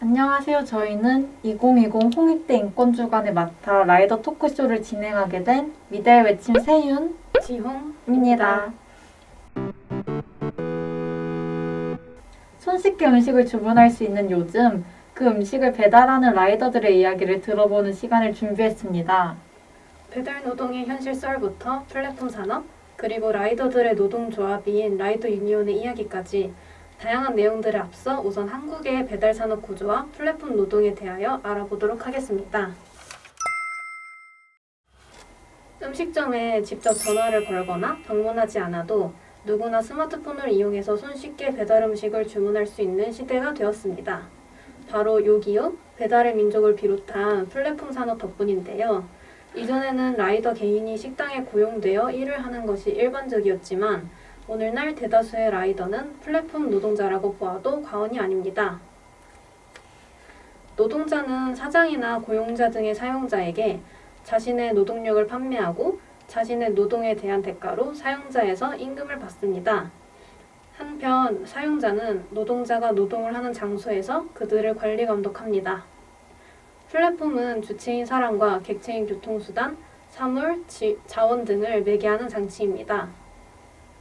안녕하세요. 저희는 2020 홍익대 인권주간을 맡아 라이더 토크쇼를 진행하게 된 미대의 외침 지홍입니다. 세윤입니다. 손쉽게 음식을 주문할 수 있는 요즘, 그 음식을 배달하는 라이더들의 이야기를 들어보는 시간을 준비했습니다. 배달 노동의 현실 썰부터 플랫폼 산업, 그리고 라이더들의 노동조합인 라이더 유니온의 이야기까지 다양한 내용들을 앞서 우선 한국의 배달 산업 구조와 플랫폼 노동에 대하여 알아보도록 하겠습니다. 음식점에 직접 전화를 걸거나 방문하지 않아도 누구나 스마트폰을 이용해서 손쉽게 배달 음식을 주문할 수 있는 시대가 되었습니다. 바로 요기요, 배달의 민족을 비롯한 플랫폼 산업 덕분인데요. 이전에는 라이더 개인이 식당에 고용되어 일을 하는 것이 일반적이었지만 오늘날 대다수의 라이더는 플랫폼 노동자라고 보아도 과언이 아닙니다. 노동자는 사장이나 고용자 등의 사용자에게 자신의 노동력을 판매하고 자신의 노동에 대한 대가로 사용자에서 임금을 받습니다. 한편 사용자는 노동자가 노동을 하는 장소에서 그들을 관리 감독합니다. 플랫폼은 주체인 사람과 객체인 교통수단, 사물, 자원 등을 매개하는 장치입니다.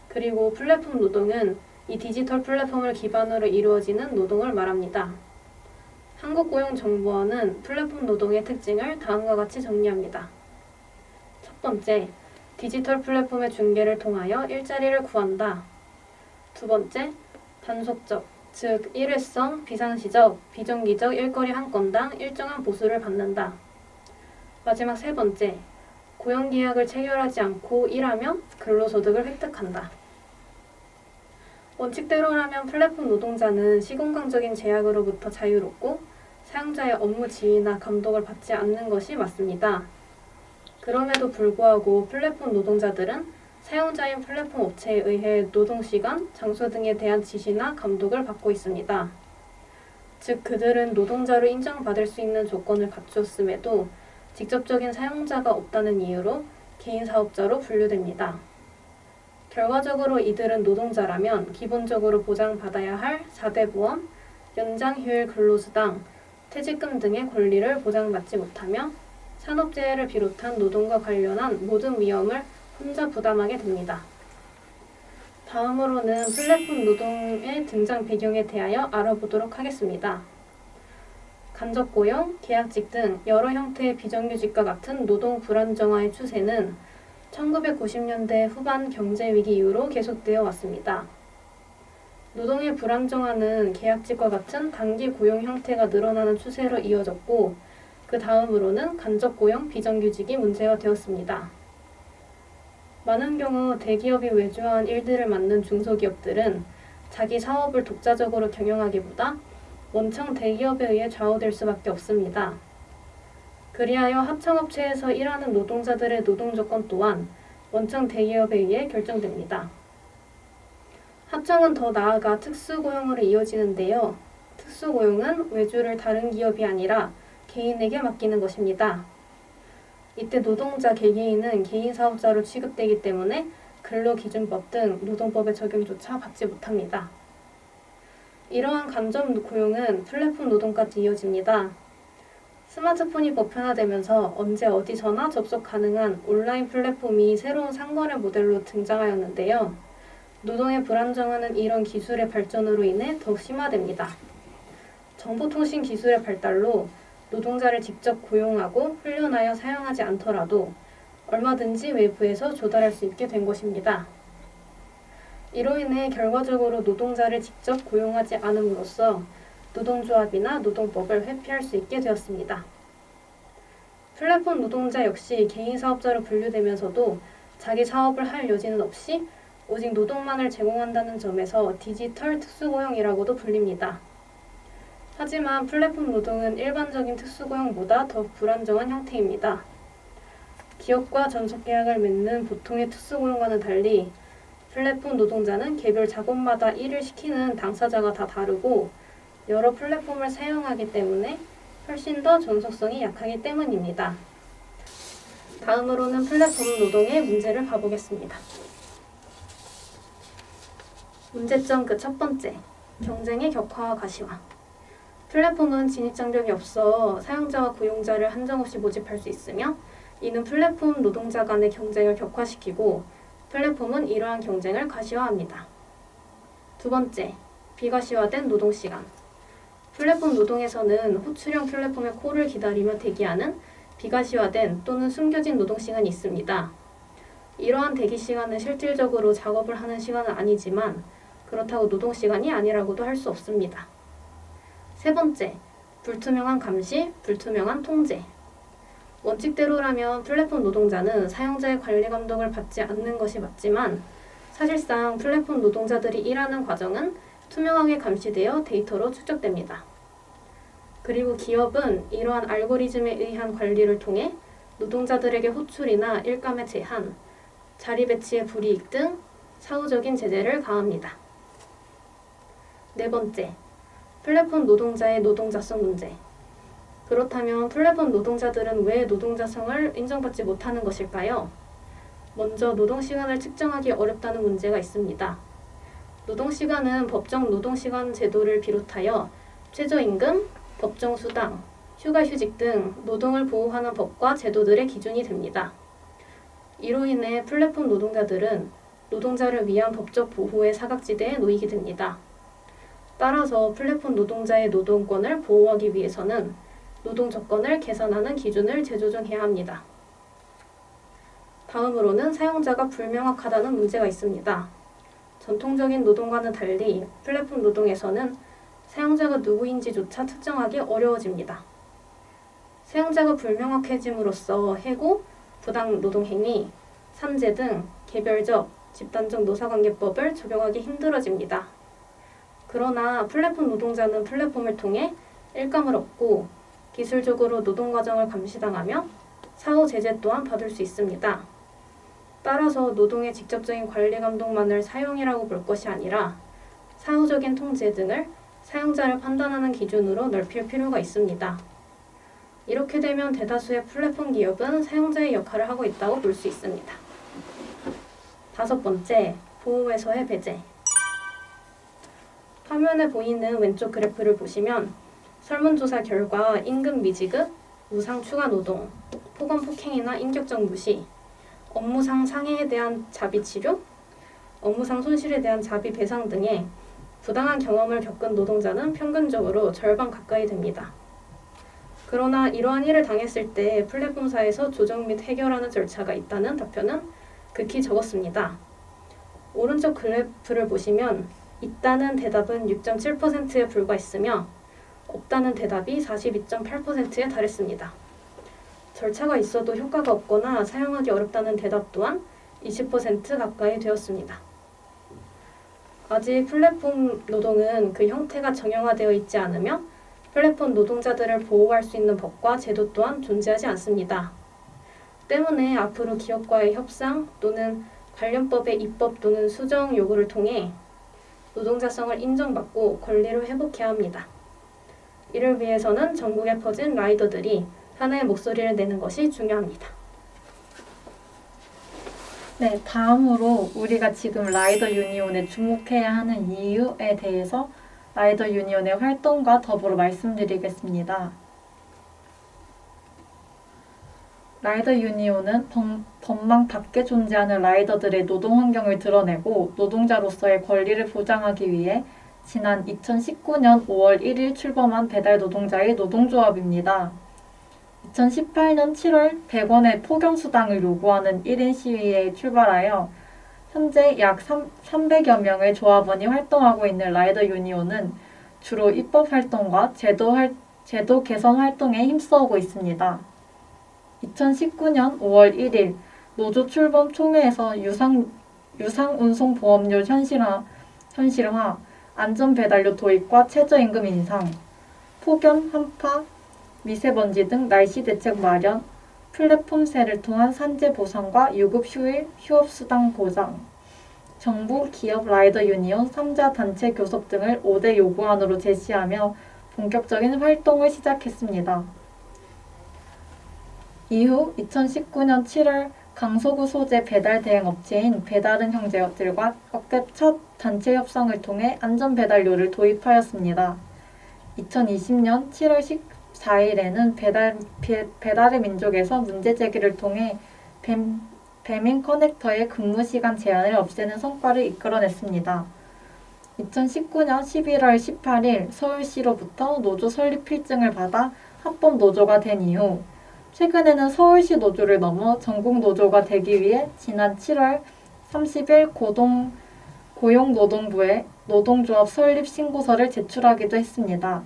그리고 플랫폼 노동은 이 디지털 플랫폼을 기반으로 이루어지는 노동을 말합니다. 한국고용정보원은 플랫폼 노동의 특징을 다음과 같이 정리합니다. 첫 번째, 디지털 플랫폼의 중개를 통하여 일자리를 구한다. 두 번째, 단속적, 즉 일회성, 비상시적, 비정기적 일거리 한 건당 일정한 보수를 받는다. 마지막 세 번째, 고용계약을 체결하지 않고 일하며 근로소득을 획득한다. 원칙대로라면 플랫폼 노동자는 시공간적인 제약으로부터 자유롭고 사용자의 업무 지휘나 감독을 받지 않는 것이 맞습니다. 그럼에도 불구하고 플랫폼 노동자들은 사용자인 플랫폼 업체에 의해 노동시간, 장소 등에 대한 지시나 감독을 받고 있습니다. 즉 그들은 노동자로 인정받을 수 있는 조건을 갖추었음에도 직접적인 사용자가 없다는 이유로 개인사업자로 분류됩니다. 결과적으로 이들은 노동자라면 기본적으로 보장받아야 할 4대 보험, 연장휴일 근로수당, 퇴직금 등의 권리를 보장받지 못하며 산업재해를 비롯한 노동과 관련한 모든 위험을 혼자 부담하게 됩니다. 다음으로는 플랫폼 노동의 등장 배경에 대하여 알아보도록 하겠습니다. 간접고용, 계약직 등 여러 형태의 비정규직과 같은 노동 불안정화의 추세는 1990년대 후반 경제위기 이후로 계속되어 왔습니다. 노동의 불안정화는 계약직과 같은 단기 고용 형태가 늘어나는 추세로 이어졌고 그 다음으로는 간접고용, 비정규직이 문제가 되었습니다. 많은 경우 대기업이 외주화한 일들을 맡는 중소기업들은 자기 사업을 독자적으로 경영하기보다 원청 대기업에 의해 좌우될 수밖에 없습니다. 그리하여 하청업체에서 일하는 노동자들의 노동조건 또한 원청 대기업에 의해 결정됩니다. 하청은 더 나아가 특수고용으로 이어지는데요. 특수고용은 외주를 다른 기업이 아니라 개인에게 맡기는 것입니다. 이때 노동자 개개인은 개인사업자로 취급되기 때문에 근로기준법 등 노동법의 적용조차 받지 못합니다. 이러한 간접 고용은 플랫폼 노동까지 이어집니다. 스마트폰이 보편화되면서 언제 어디서나 접속 가능한 온라인 플랫폼이 새로운 상거래 모델로 등장하였는데요. 노동의 불안정화는 이런 기술의 발전으로 인해 더욱 심화됩니다. 정보통신 기술의 발달로 노동자를 직접 고용하고 훈련하여 사용하지 않더라도 얼마든지 외부에서 조달할 수 있게 된 것입니다. 이로 인해 결과적으로 노동자를 직접 고용하지 않음으로써 노동조합이나 노동법을 회피할 수 있게 되었습니다. 플랫폼 노동자 역시 개인사업자로 분류되면서도 자기 사업을 할 여지는 없이 오직 노동만을 제공한다는 점에서 디지털 특수고용이라고도 불립니다. 하지만 플랫폼 노동은 일반적인 특수고용보다 더 불안정한 형태입니다. 기업과 전속계약을 맺는 보통의 특수고용과는 달리 플랫폼 노동자는 개별 작업마다 일을 시키는 당사자가 다 다르고 여러 플랫폼을 사용하기 때문에 훨씬 더 전속성이 약하기 때문입니다. 다음으로는 플랫폼 노동의 문제를 봐보겠습니다. 문제점 그 첫 번째, 경쟁의 격화와 가시화. 플랫폼은 진입장벽이 없어 사용자와 고용자를 한정없이 모집할 수 있으며 이는 플랫폼 노동자 간의 경쟁을 격화시키고 플랫폼은 이러한 경쟁을 가시화합니다. 두 번째, 비가시화된 노동시간. 플랫폼 노동에서는 호출형 플랫폼의 콜을 기다리며 대기하는 비가시화된 또는 숨겨진 노동시간이 있습니다. 이러한 대기시간은 실질적으로 작업을 하는 시간은 아니지만 그렇다고 노동시간이 아니라고도 할 수 없습니다. 세 번째, 불투명한 감시, 불투명한 통제. 원칙대로라면 플랫폼 노동자는 사용자의 관리 감독을 받지 않는 것이 맞지만 사실상 플랫폼 노동자들이 일하는 과정은 투명하게 감시되어 데이터로 축적됩니다. 그리고 기업은 이러한 알고리즘에 의한 관리를 통해 노동자들에게 호출이나 일감의 제한, 자리 배치의 불이익 등 사후적인 제재를 가합니다. 네 번째, 플랫폼 노동자의 노동자성 문제. 그렇다면 플랫폼 노동자들은 왜 노동자성을 인정받지 못하는 것일까요? 먼저 노동시간을 측정하기 어렵다는 문제가 있습니다. 노동시간은 법정 노동시간 제도를 비롯하여 최저임금, 법정수당, 휴가휴직 등 노동을 보호하는 법과 제도들의 기준이 됩니다. 이로 인해 플랫폼 노동자들은 노동자를 위한 법적 보호의 사각지대에 놓이게 됩니다. 따라서 플랫폼 노동자의 노동권을 보호하기 위해서는 노동 조건을 개선하는 기준을 재조정해야 합니다. 다음으로는 사용자가 불명확하다는 문제가 있습니다. 전통적인 노동과는 달리 플랫폼 노동에서는 사용자가 누구인지조차 특정하기 어려워집니다. 사용자가 불명확해짐으로써 해고, 부당 노동행위, 산재 등 개별적, 집단적 노사관계법을 적용하기 힘들어집니다. 그러나 플랫폼 노동자는 플랫폼을 통해 일감을 얻고 기술적으로 노동과정을 감시당하며 사후 제재 또한 받을 수 있습니다. 따라서 노동의 직접적인 관리 감독만을 사용이라고 볼 것이 아니라 사후적인 통제 등을 사용자를 판단하는 기준으로 넓힐 필요가 있습니다. 이렇게 되면 대다수의 플랫폼 기업은 사용자의 역할을 하고 있다고 볼 수 있습니다. 다섯 번째, 보호에서의 배제. 화면에 보이는 왼쪽 그래프를 보시면 설문조사 결과 임금 미지급, 무상 추가 노동, 폭언 폭행이나 인격적 무시, 업무상 상해에 대한 자비 치료, 업무상 손실에 대한 자비 배상 등의 부당한 경험을 겪은 노동자는 평균적으로 절반 가까이 됩니다. 그러나 이러한 일을 당했을 때 플랫폼사에서 조정 및 해결하는 절차가 있다는 답변은 극히 적었습니다. 오른쪽 그래프를 보시면 있다는 대답은 6.7%에 불과했으며 없다는 대답이 42.8%에 달했습니다. 절차가 있어도 효과가 없거나 사용하기 어렵다는 대답 또한 20% 가까이 되었습니다. 아직 플랫폼 노동은 그 형태가 정형화되어 있지 않으며 플랫폼 노동자들을 보호할 수 있는 법과 제도 또한 존재하지 않습니다. 때문에 앞으로 기업과의 협상 또는 관련법의 입법 또는 수정 요구를 통해 노동자성을 인정받고 권리를 회복해야 합니다. 이를 위해서는 전국에 퍼진 라이더들이 하나의 목소리를 내는 것이 중요합니다. 네, 다음으로 우리가 지금 라이더 유니온에 주목해야 하는 이유에 대해서 라이더 유니온의 활동과 더불어 말씀드리겠습니다. 라이더 유니온은 법망 밖에 존재하는 라이더들의 노동 환경을 드러내고 노동자로서의 권리를 보장하기 위해 지난 2019년 5월 1일 출범한 배달 노동자의 노동조합입니다. 2018년 7월 100원의 폭염수당을 요구하는 1인 시위에 출발하여 현재 약 300여 명의 조합원이 활동하고 있는 라이더 유니온은 주로 입법 활동과 제도 개선 활동에 힘써오고 있습니다. 2019년 5월 1일 노조 출범 총회에서 유상운송보험료 현실화, 안전배달료 도입과 최저임금 인상, 폭염, 한파, 미세먼지 등 날씨 대책 마련, 플랫폼세를 통한 산재 보상과 유급 휴일, 휴업수당 보장, 정부, 기업, 라이더 유니온, 3자 단체 교섭 등을 5대 요구안으로 제시하며 본격적인 활동을 시작했습니다. 이후 2019년 7월 강서구 소재 배달 대행 업체인 배달은 형제들과 역대 첫 단체 협상을 통해 안전배달료를 도입하였습니다. 2020년 7월 14일에는 배달의 민족에서 문제 제기를 통해 배민 커넥터의 근무 시간 제한을 없애는 성과를 이끌어냈습니다. 2019년 11월 18일 서울시로부터 노조 설립 필증을 받아 합법 노조가 된 이후 최근에는 서울시 노조를 넘어 전국 노조가 되기 위해 지난 7월 30일 고용노동부에 노동조합 설립 신고서를 제출하기도 했습니다.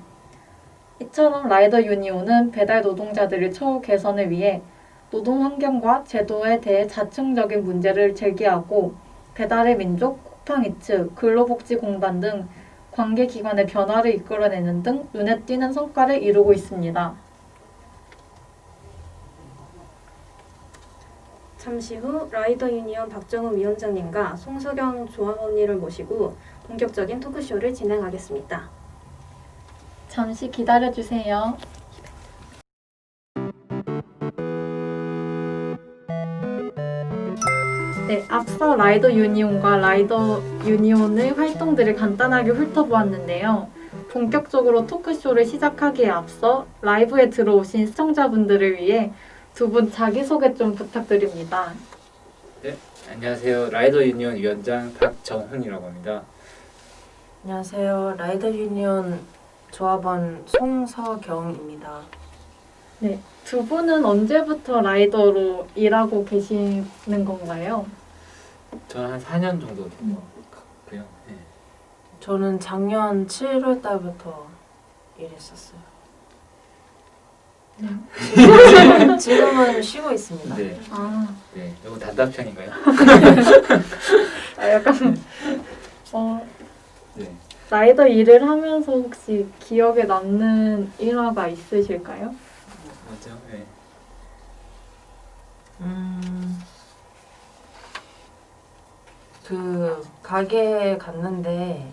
이처럼 라이더 유니온은 배달 노동자들의 처우 개선을 위해 노동 환경과 제도에 대해 자층적인 문제를 제기하고 배달의 민족, 쿠팡이츠, 근로복지공단 등 관계기관의 변화를 이끌어내는 등 눈에 띄는 성과를 이루고 있습니다. 잠시 후 라이더 유니온 박정우 위원장님과 송수경 조합원님을 모시고 본격적인 토크쇼를 진행하겠습니다. 잠시 기다려주세요. 네, 앞서 라이더 유니온과 라이더 유니온의 활동들을 간단하게 훑어보았는데요. 본격적으로 토크쇼를 시작하기에 앞서 라이브에 들어오신 시청자분들을 위해 두 분 자기소개 좀 부탁드립니다. 네, 안녕하세요. 라이더 유니온 위원장 박정훈이라고 합니다. 안녕하세요. 라이더 유니온 조합원 송서경입니다. 네, 두 분은 언제부터 라이더로 일하고 계시는 건가요? 저는 한 4년 정도 된 것 같고요. 네. 저는 작년 7월 달부터 일했었어요. 지금은 쉬고 있습니다. 네, 아, 네. 이거 단답형인가요? 약간 네. 라이더 일을 하면서 혹시 기억에 남는 일화가 있으실까요? 맞죠? 네. 그 가게에 갔는데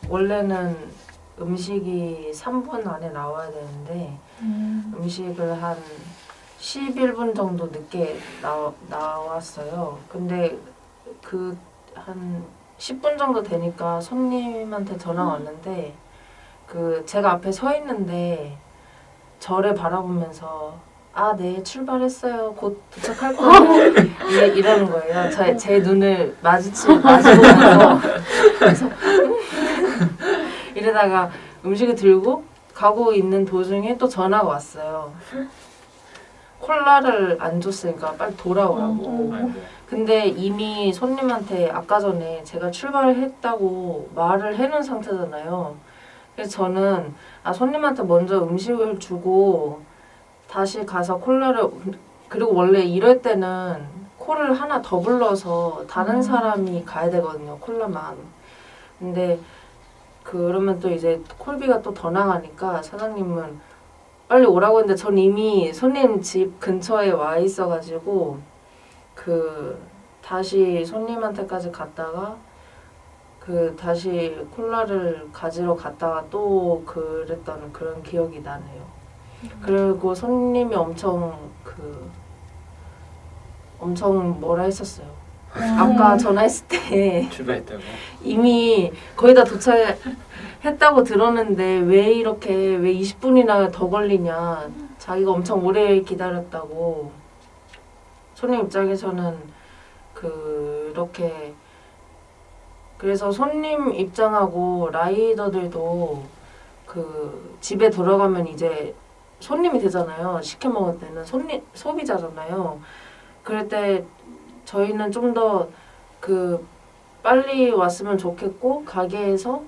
원래는 음식이 3분 안에 나와야 되는데 음식을 한 11분 정도 늦게 나왔어요. 근데 한 10분 정도 되니까 손님한테 전화가 왔는데 제가 앞에 서 있는데 저를 바라보면서 네, 출발했어요. 곧 도착할 거예요. 이러는 거예요. 제 눈을 마주보면서 그래서 이러다가 음식을 들고 가고 있는 도중에 또 전화가 왔어요. 콜라를 안 줬으니까 빨리 돌아오라고. 아이고. 근데 이미 손님한테 아까 전에 제가 출발을 했다고 말을 해놓은 상태잖아요. 그래서 저는 손님한테 먼저 음식을 주고 다시 가서 콜라를, 그리고 원래 이럴 때는 콜을 하나 더 불러서 다른 사람이 가야 되거든요. 콜라만. 근데 그러면 또 이제 콜비가 또 더 나가니까 사장님은 빨리 오라고 했는데 전 이미 손님 집 근처에 와 있어가지고 다시 손님한테까지 갔다가 다시 콜라를 가지러 갔다가 또 그랬던 그런 기억이 나네요. 그리고 손님이 엄청 뭐라 했었어요. 아까 전화했을 때 출발했다고. 이미 거의 다 도착했다고 들었는데 왜 20분이나 더 걸리냐. 자기가 엄청 오래 기다렸다고. 손님 입장에서는 그렇게, 그래서 손님 입장하고 라이더들도 집에 들어가면 이제 손님이 되잖아요. 시켜 먹을 때는 소비자잖아요. 그럴 때 저희는 좀 더 빨리 왔으면 좋겠고, 가게에서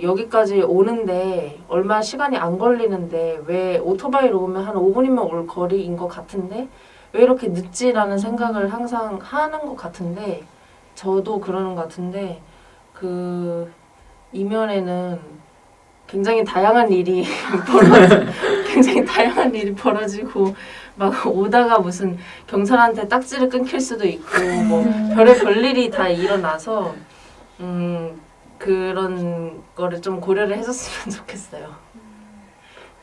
여기까지 오는데 얼마 시간이 안 걸리는데 왜 오토바이로 오면 한 5분이면 올 거리인 것 같은데 왜 이렇게 늦지라는 생각을 항상 하는 것 같은데, 저도 그러는 것 같은데 이면에는 굉장히 다양한 일이 벌어지고 막 오다가 무슨 경찰한테 딱지를 끊길 수도 있고 뭐 별의별 일이 다 일어나서 그런 거를 좀 고려를 해줬으면 좋겠어요.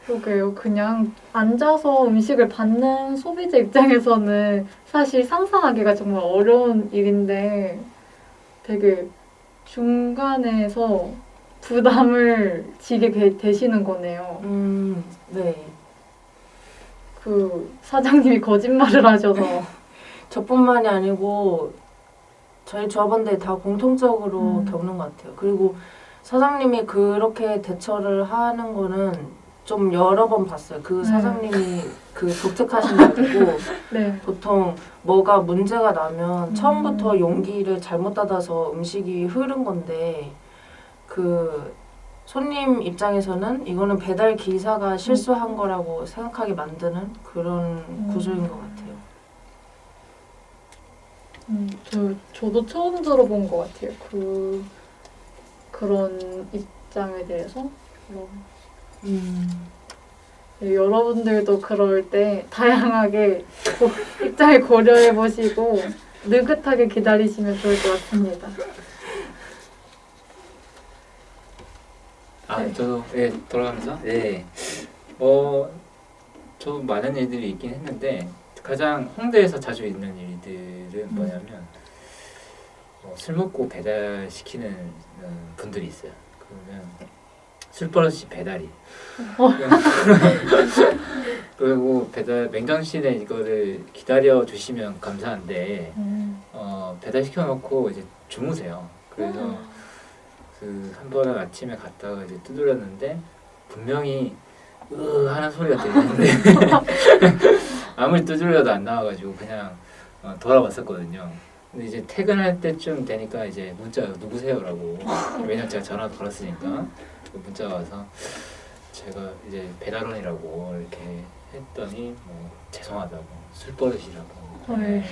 그러게요. 그냥 앉아서 음식을 받는 소비자 입장에서는 사실 상상하기가 정말 어려운 일인데 되게 중간에서 부담을 지게 되시는 거네요. 네. 그 사장님이 거짓말을 하셔서. 저뿐만이 아니고 저희 조합원들이 다 공통적으로 겪는 것 같아요. 그리고 사장님이 그렇게 대처를 하는 거는 좀 여러 번 봤어요. 그 사장님이 그 독특하신 분이고 네. 보통 뭐가 문제가 나면 처음부터 용기를 잘못 닫아서 음식이 흐른 건데 그 손님 입장에서는 이거는 배달 기사가 실수한 거라고 생각하게 만드는 그런 구조인 것 같아요. 저도 처음 들어본 것 같아요. 그런 입장에 대해서. 네, 여러분들도 그럴 때 다양하게 입장을 고려해 보시고 느긋하게 기다리시면 좋을 것 같습니다. 아, 네. 저도 돌아가면서 저 많은 일들이 있긴 했는데 가장 홍대에서 자주 있는 일들은 뭐냐면 술 먹고 배달시키는 분들이 있어요. 그러면 술버릇이 배달이. 그리고 배달 냉장실에 이거를 기다려 주시면 감사한데 배달 시켜놓고 이제 주무세요. 그래서 그 한 번은 아침에 갔다가 이제 두드렸는데 분명히 하는 소리가 들리는데 아무리 두드려도 안 나와가지고 그냥 돌아왔었거든요. 근데 이제 퇴근할 때쯤 되니까 이제 문자 누구세요라고 왜냐면 제가 전화도 걸었으니까 문자가 와서 제가 이제 배달원이라고 이렇게 했더니 뭐 죄송하다고 술버릇이라고. 네.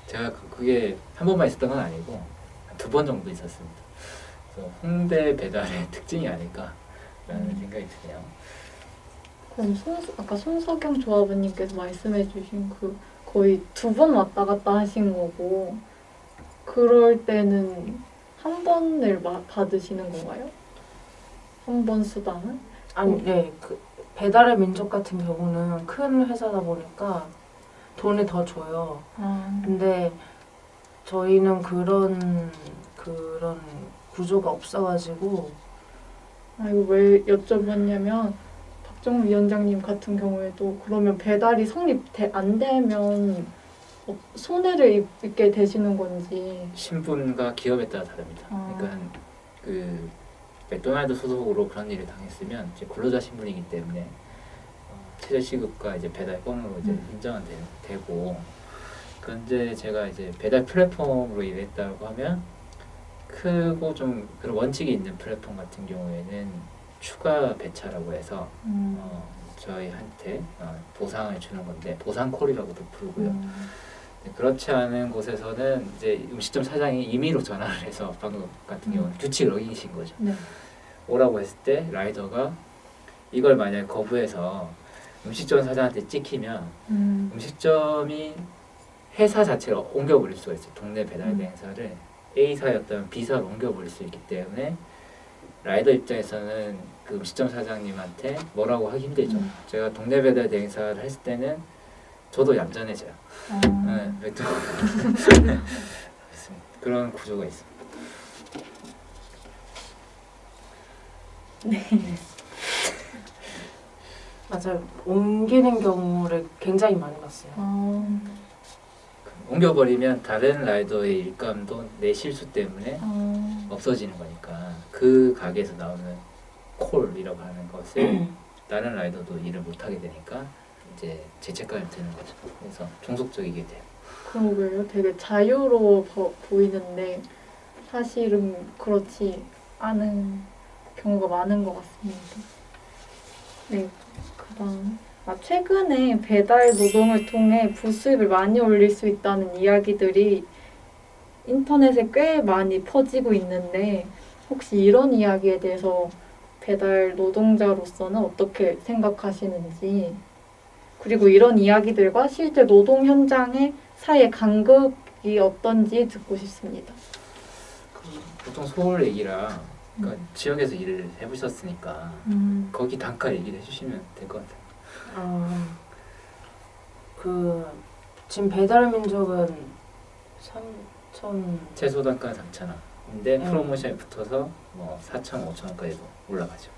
제가 그게 한 번만 있었던 건 아니고 한 2번 정도 있었습니다. 그래서 홍대 배달의 특징이 아닐까라는 생각이 드네요. 그럼 아까 손석영 조합원님께서 말씀해주신 그 거의 2번 왔다 갔다 하신 거고 그럴 때는 한 번을 받으시는 건가요? 한 번 수당은? 아니, 네. 그 배달의 민족 같은 경우는 큰 회사다 보니까 돈을 더 줘요. 근데 저희는 그런 구조가 없어가지고. 이거 왜 여쭤봤냐면 박정우 위원장님 같은 경우에도 그러면 배달이 안 되면 손해를 입게 되시는 건지. 신분과 기업에 따라 다릅니다. 그러니까 그 맥도날드 소속으로 그런 일을 당했으면 이제 근로자 신분이기 때문에 최저시급과 이제 배달건으로 이제 인정은 되고, 그런데 제가 이제 배달 플랫폼으로 일했다고 하면 크고 좀 그런 원칙이 있는 플랫폼 같은 경우에는 추가 배차라고 해서 저희한테 보상을 주는 건데 보상콜이라고도 부르고요. 그렇지 않은 곳에서는 이제 음식점 사장이 임의로 전화를 해서 방금 같은 경우는 규칙을 어기신 거죠. 네. 오라고 했을 때 라이더가 이걸 만약에 거부해서 음식점 사장한테 찍히면 음식점이 회사 자체를 옮겨버릴 수가 있어요. 동네 배달 대행사를 A사였다면 B사로 옮겨버릴 수 있기 때문에 라이더 입장에서는 그 음식점 사장님한테 뭐라고 하기 힘들죠. 제가 동네 배달 대행사를 했을 때는 저도 얌전해져요. 네, 그런 구조가 있습니다. 네. 맞아요. 옮기는 경우를 굉장히 많이 봤어요. 옮겨버리면 다른 라이더의 일감도 내 실수 때문에 없어지는 거니까 그 가게에서 나오는 콜이라고 하는 것을 다른 라이더도 일을 못하게 되니까 이제 죄책감이 드는 거죠. 그래서 종속적이게 돼요. 그러게요. 되게 자유로워 보이는데 사실은 그렇지 않은 경우가 많은 것 같습니다. 네, 그다음 최근에 배달 노동을 통해 부수입을 많이 올릴 수 있다는 이야기들이 인터넷에 꽤 많이 퍼지고 있는데 혹시 이런 이야기에 대해서 배달 노동자로서는 어떻게 생각하시는지, 그리고 이런 이야기들과 실제 노동 현장의 사이의 간극이 어떤지 듣고 싶습니다. 보통 서울 얘기라 그러니까 지역에서 일을 해보셨으니까 거기 단가 얘기를 해주시면 될 것 같아요. 지금 배달의 민족은 3,000 최소 단가 3,000원. 인데 프로모션이 붙어서 뭐 4천, 5천원까지도 올라가죠.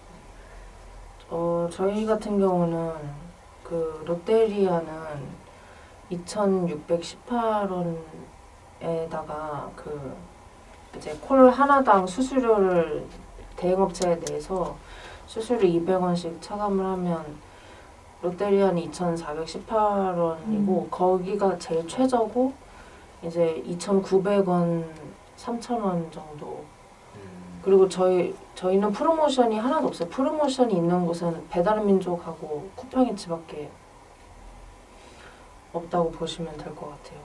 저희 같은 경우는 그 롯데리아는 2,618원에다가 그 이제 콜 하나당 수수료를 대행업체에 내서 수수료 200원씩 차감을 하면 롯데리아는 2,418원이고 거기가 제일 최저고 이제 2,900원, 3,000원 정도. 그리고 저희는 프로모션이 하나도 없어요. 프로모션이 있는 곳은 배달민족하고 쿠팡이츠밖에 없다고 보시면 될 것 같아요.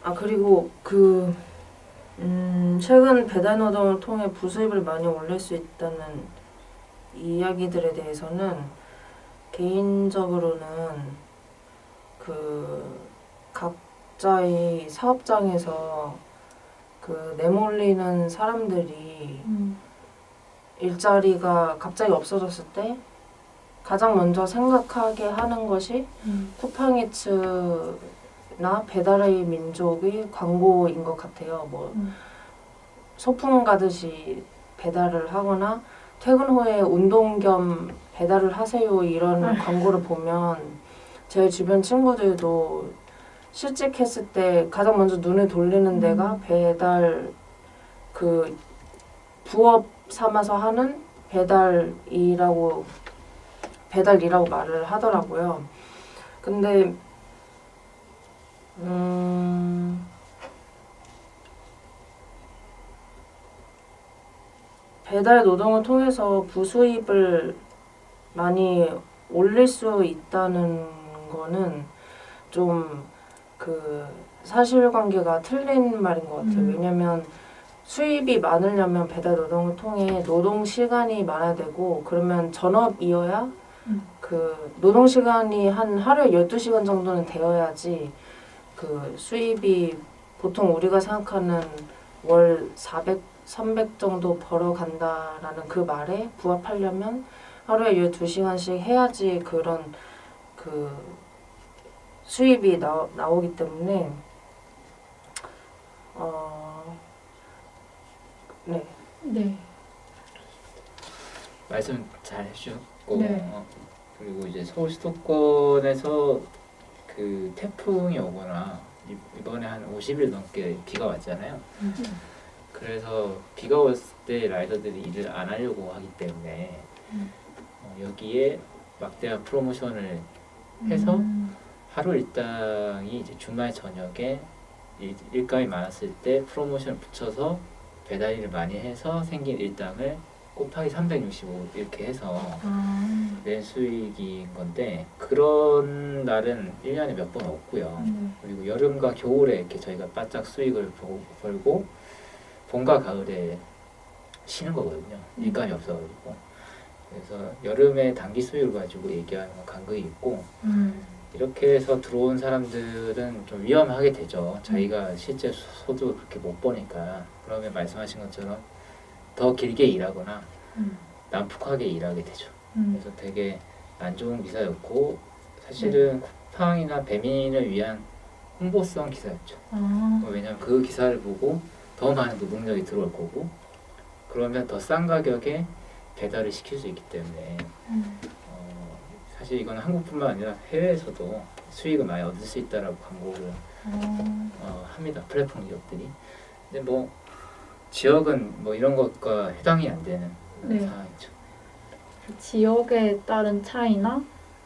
아 그리고 최근 배달 노동을 통해 부수입을 많이 올릴 수 있다는 이야기들에 대해서는 개인적으로는 그 각자의 사업장에서 그 내몰리는 사람들이 일자리가 갑자기 없어졌을 때 가장 먼저 생각하게 하는 것이 쿠팡이츠나 배달의 민족의 광고인 것 같아요. 뭐 소풍 가듯이 배달을 하거나 퇴근 후에 운동 겸 배달을 하세요 이런 광고를 보면 제 주변 친구들도 실직했을 때 가장 먼저 눈을 돌리는 데가 배달 그 부업 삼아서 하는 배달이라고 말을 하더라고요. 근데 배달 노동을 통해서 부수입을 많이 올릴 수 있다는 거는 좀 그 사실관계가 틀린 말인 것 같아요. 왜냐면 수입이 많으려면 배달 노동을 통해 노동 시간이 많아야 되고 그러면 전업이어야 그 노동 시간이 한 하루에 12시간 정도는 되어야지 그 수입이 보통 우리가 생각하는 월 400, 300 정도 벌어간다라는 그 말에 부합하려면 하루에 12시간씩 해야지 그런 그 수입이 나오기 때문에 네. 네. 말씀 잘 해주셨고 네. 그리고 이제 서울 수도권에서 그 태풍이 오거나 이번에 한 50일 넘게 비가 왔잖아요. 그래서 비가 왔을 때 라이더들이 일을 안 하려고 하기 때문에 여기에 막대한 프로모션을 해서 하루 일당이 이제 주말 저녁에 일감이 많았을 때 프로모션을 붙여서 배달 일을 많이 해서 생긴 일당을 곱하기 365 이렇게 해서 낸 수익인 건데 그런 날은 1년에 몇 번 없고요. 그리고 여름과 겨울에 이렇게 저희가 바짝 수익을 벌고 봄과 가을에 쉬는 거거든요. 일감이 없어가지고. 그래서 여름에 단기 수익을 가지고 얘기하는 건 간극이 있고 이렇게 해서 들어온 사람들은 좀 위험하게 되죠. 자기가 실제 소득을 그렇게 못 버니까. 그러면 말씀하신 것처럼 더 길게 일하거나 난폭하게 일하게 되죠. 그래서 되게 안 좋은 기사였고 사실은 쿠팡이나 배민을 위한 홍보성 기사였죠. 왜냐하면 그 기사를 보고 더 많은 노동력이 들어올 거고 그러면 더 싼 가격에 배달을 시킬 수 있기 때문에 사실 이건 한국뿐만 아니라 해외에서도 수익을 많이 얻을 수 있다라고 광고를 합니다. 플랫폼 기업들이. 근데 뭐 지역은 뭐 이런 것과 해당이 안 되는 상황이죠. 지역에 따른 차이나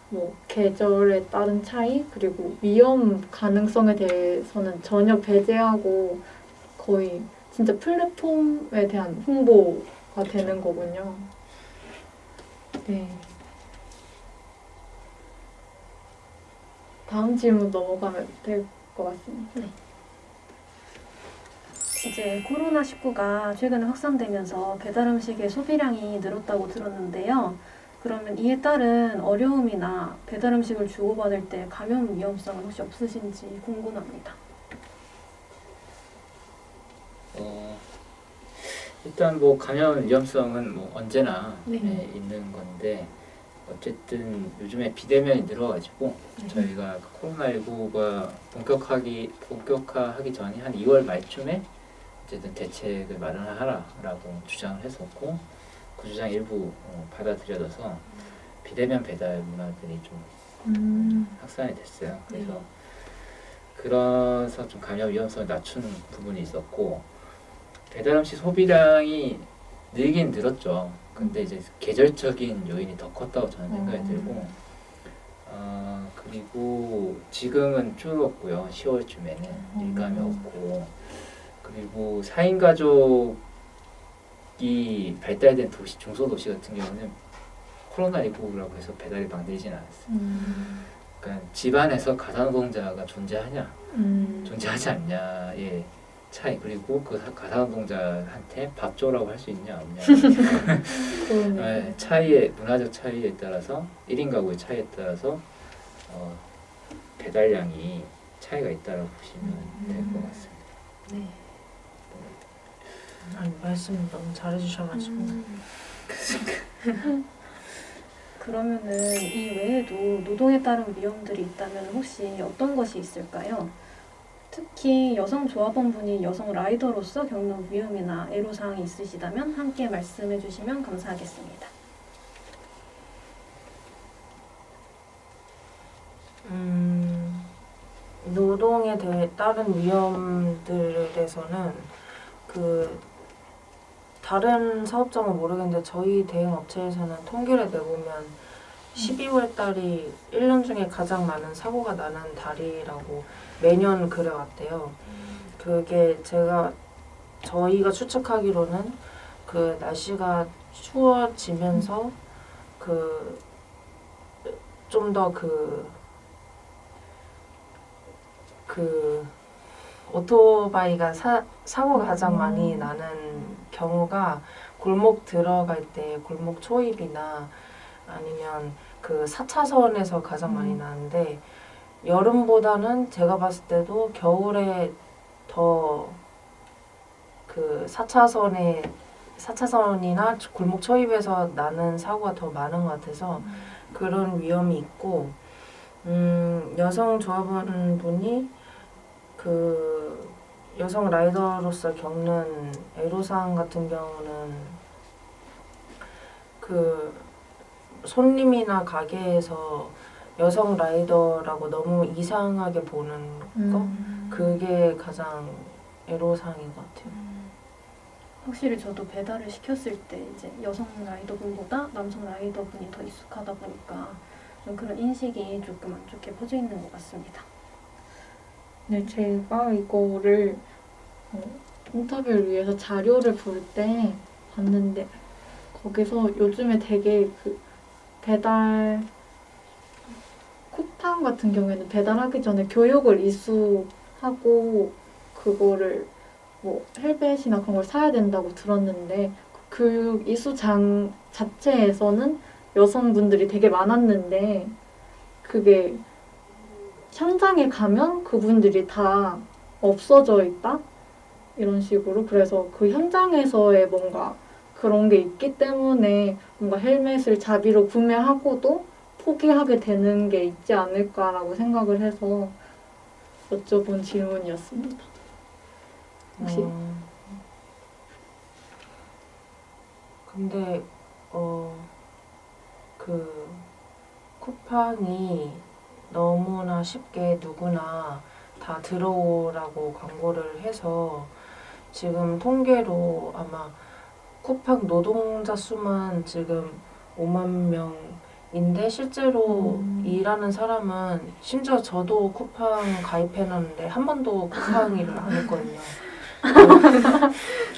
뭐 계절에 따른 차이 그리고 위험 가능성에 대해서는 전혀 배제하고 거의 진짜 플랫폼에 대한 홍보가 되는 거군요. 네. 다음 질문 넘어가면 될 것 같습니다. 네. 이제 코로나19가 최근에 확산되면서 배달 음식의 소비량이 늘었다고 들었는데요. 그러면 이에 따른 어려움이나 배달 음식을 주고받을 때 감염 위험성은 혹시 없으신지 궁금합니다. 일단 뭐 감염 위험성은 뭐 언제나 네. 있는 건데 어쨌든 요즘에 비대면이 늘어가지고 저희가 코로나19가 본격화하기 전에 한 2월 말쯤에 어쨌든 대책을 마련하라라고 주장을 했었고 그 주장 일부 받아들여져서 비대면 배달 문화들이 좀 확산이 됐어요. 그래서 그래서 좀 감염 위험성을 낮추는 부분이 있었고 배달 음식 소비량이 늘긴 늘었죠. 근데 이제 계절적인 요인이 더 컸다고 저는 생각이 들고 그리고 지금은 줄었고요. 10월쯤에는 일감이 없고 그리고 4인 가족이 발달된 도시, 중소도시 같은 경우는 코로나19라고 해서 배달이 막 늘진 않았어요. 그러니까 집안에서 가사노동자가 존재하냐, 존재하지 않냐의 차이 그리고 그 가사노동자한테 밥 줘라고 할 수 있냐 없냐 네, 차이에 문화적 차이에 따라서 1인 가구의 차이에 따라서 배달량이 차이가 있다고 보시면 될 것 같습니다. 네. 아니 말씀 너무 잘해주셔가지고 그러면은 이 외에도 노동에 따른 위험들이 있다면 혹시 어떤 것이 있을까요? 특히 여성 조합원분이 여성 라이더로서 겪는 위험이나 애로사항이 있으시다면 함께 말씀해 주시면 감사하겠습니다. 노동에 따른 위험들에서는 그 다른 사업장은 모르겠는데 저희 대행 업체에서는 통계를 내보면 12월 달이 1년 중에 가장 많은 사고가 나는 달이라고 매년 그래왔대요. 그게 저희가 추측하기로는 그 날씨가 추워지면서 그 좀 더 그 오토바이가 사고가 가장 많이 나는 경우가 골목 들어갈 때 골목 초입이나 아니면 그 4차선에서 가장 많이 나는데 여름보다는 제가 봤을 때도 겨울에 더 그 4차선이나 골목 초입에서 나는 사고가 더 많은 것 같아서 그런 위험이 있고 여성 조합원분이 그 여성 라이더로서 겪는 애로사항 같은 경우는 그 손님이나 가게에서 여성 라이더라고 너무 이상하게 보는 거 그게 가장 애로사항인 것 같아요. 확실히 저도 배달을 시켰을 때 이제 여성 라이더분보다 남성 라이더분이 더 익숙하다 보니까 좀 그런 인식이 조금 안 좋게 퍼져 있는 것 같습니다. 네, 제가 이거를 인터뷰를 위해서 자료를 볼 때 봤는데 거기서 요즘에 되게 그 배달 쿠팡 같은 경우에는 배달하기 전에 교육을 이수하고 그거를 뭐 헬벳이나 그런 걸 사야 된다고 들었는데 그 교육 이수장 자체에서는 여성분들이 되게 많았는데 그게 현장에 가면 그분들이 다 없어져 있다? 이런 식으로 그래서 그 현장에서의 뭔가 그런 게 있기 때문에 뭔가 헬멧을 자비로 구매하고도 포기하게 되는 게 있지 않을까라고 생각을 해서 여쭤본 질문이었습니다. 혹시? 근데 그 쿠팡이 너무나 쉽게 누구나 다 들어오라고 광고를 해서 지금 통계로 아마 쿠팡 노동자 수만 지금 5만 명인데 실제로 일하는 사람은 심지어 저도 쿠팡 가입해놨는데 한 번도 쿠팡 일을 안 했거든요.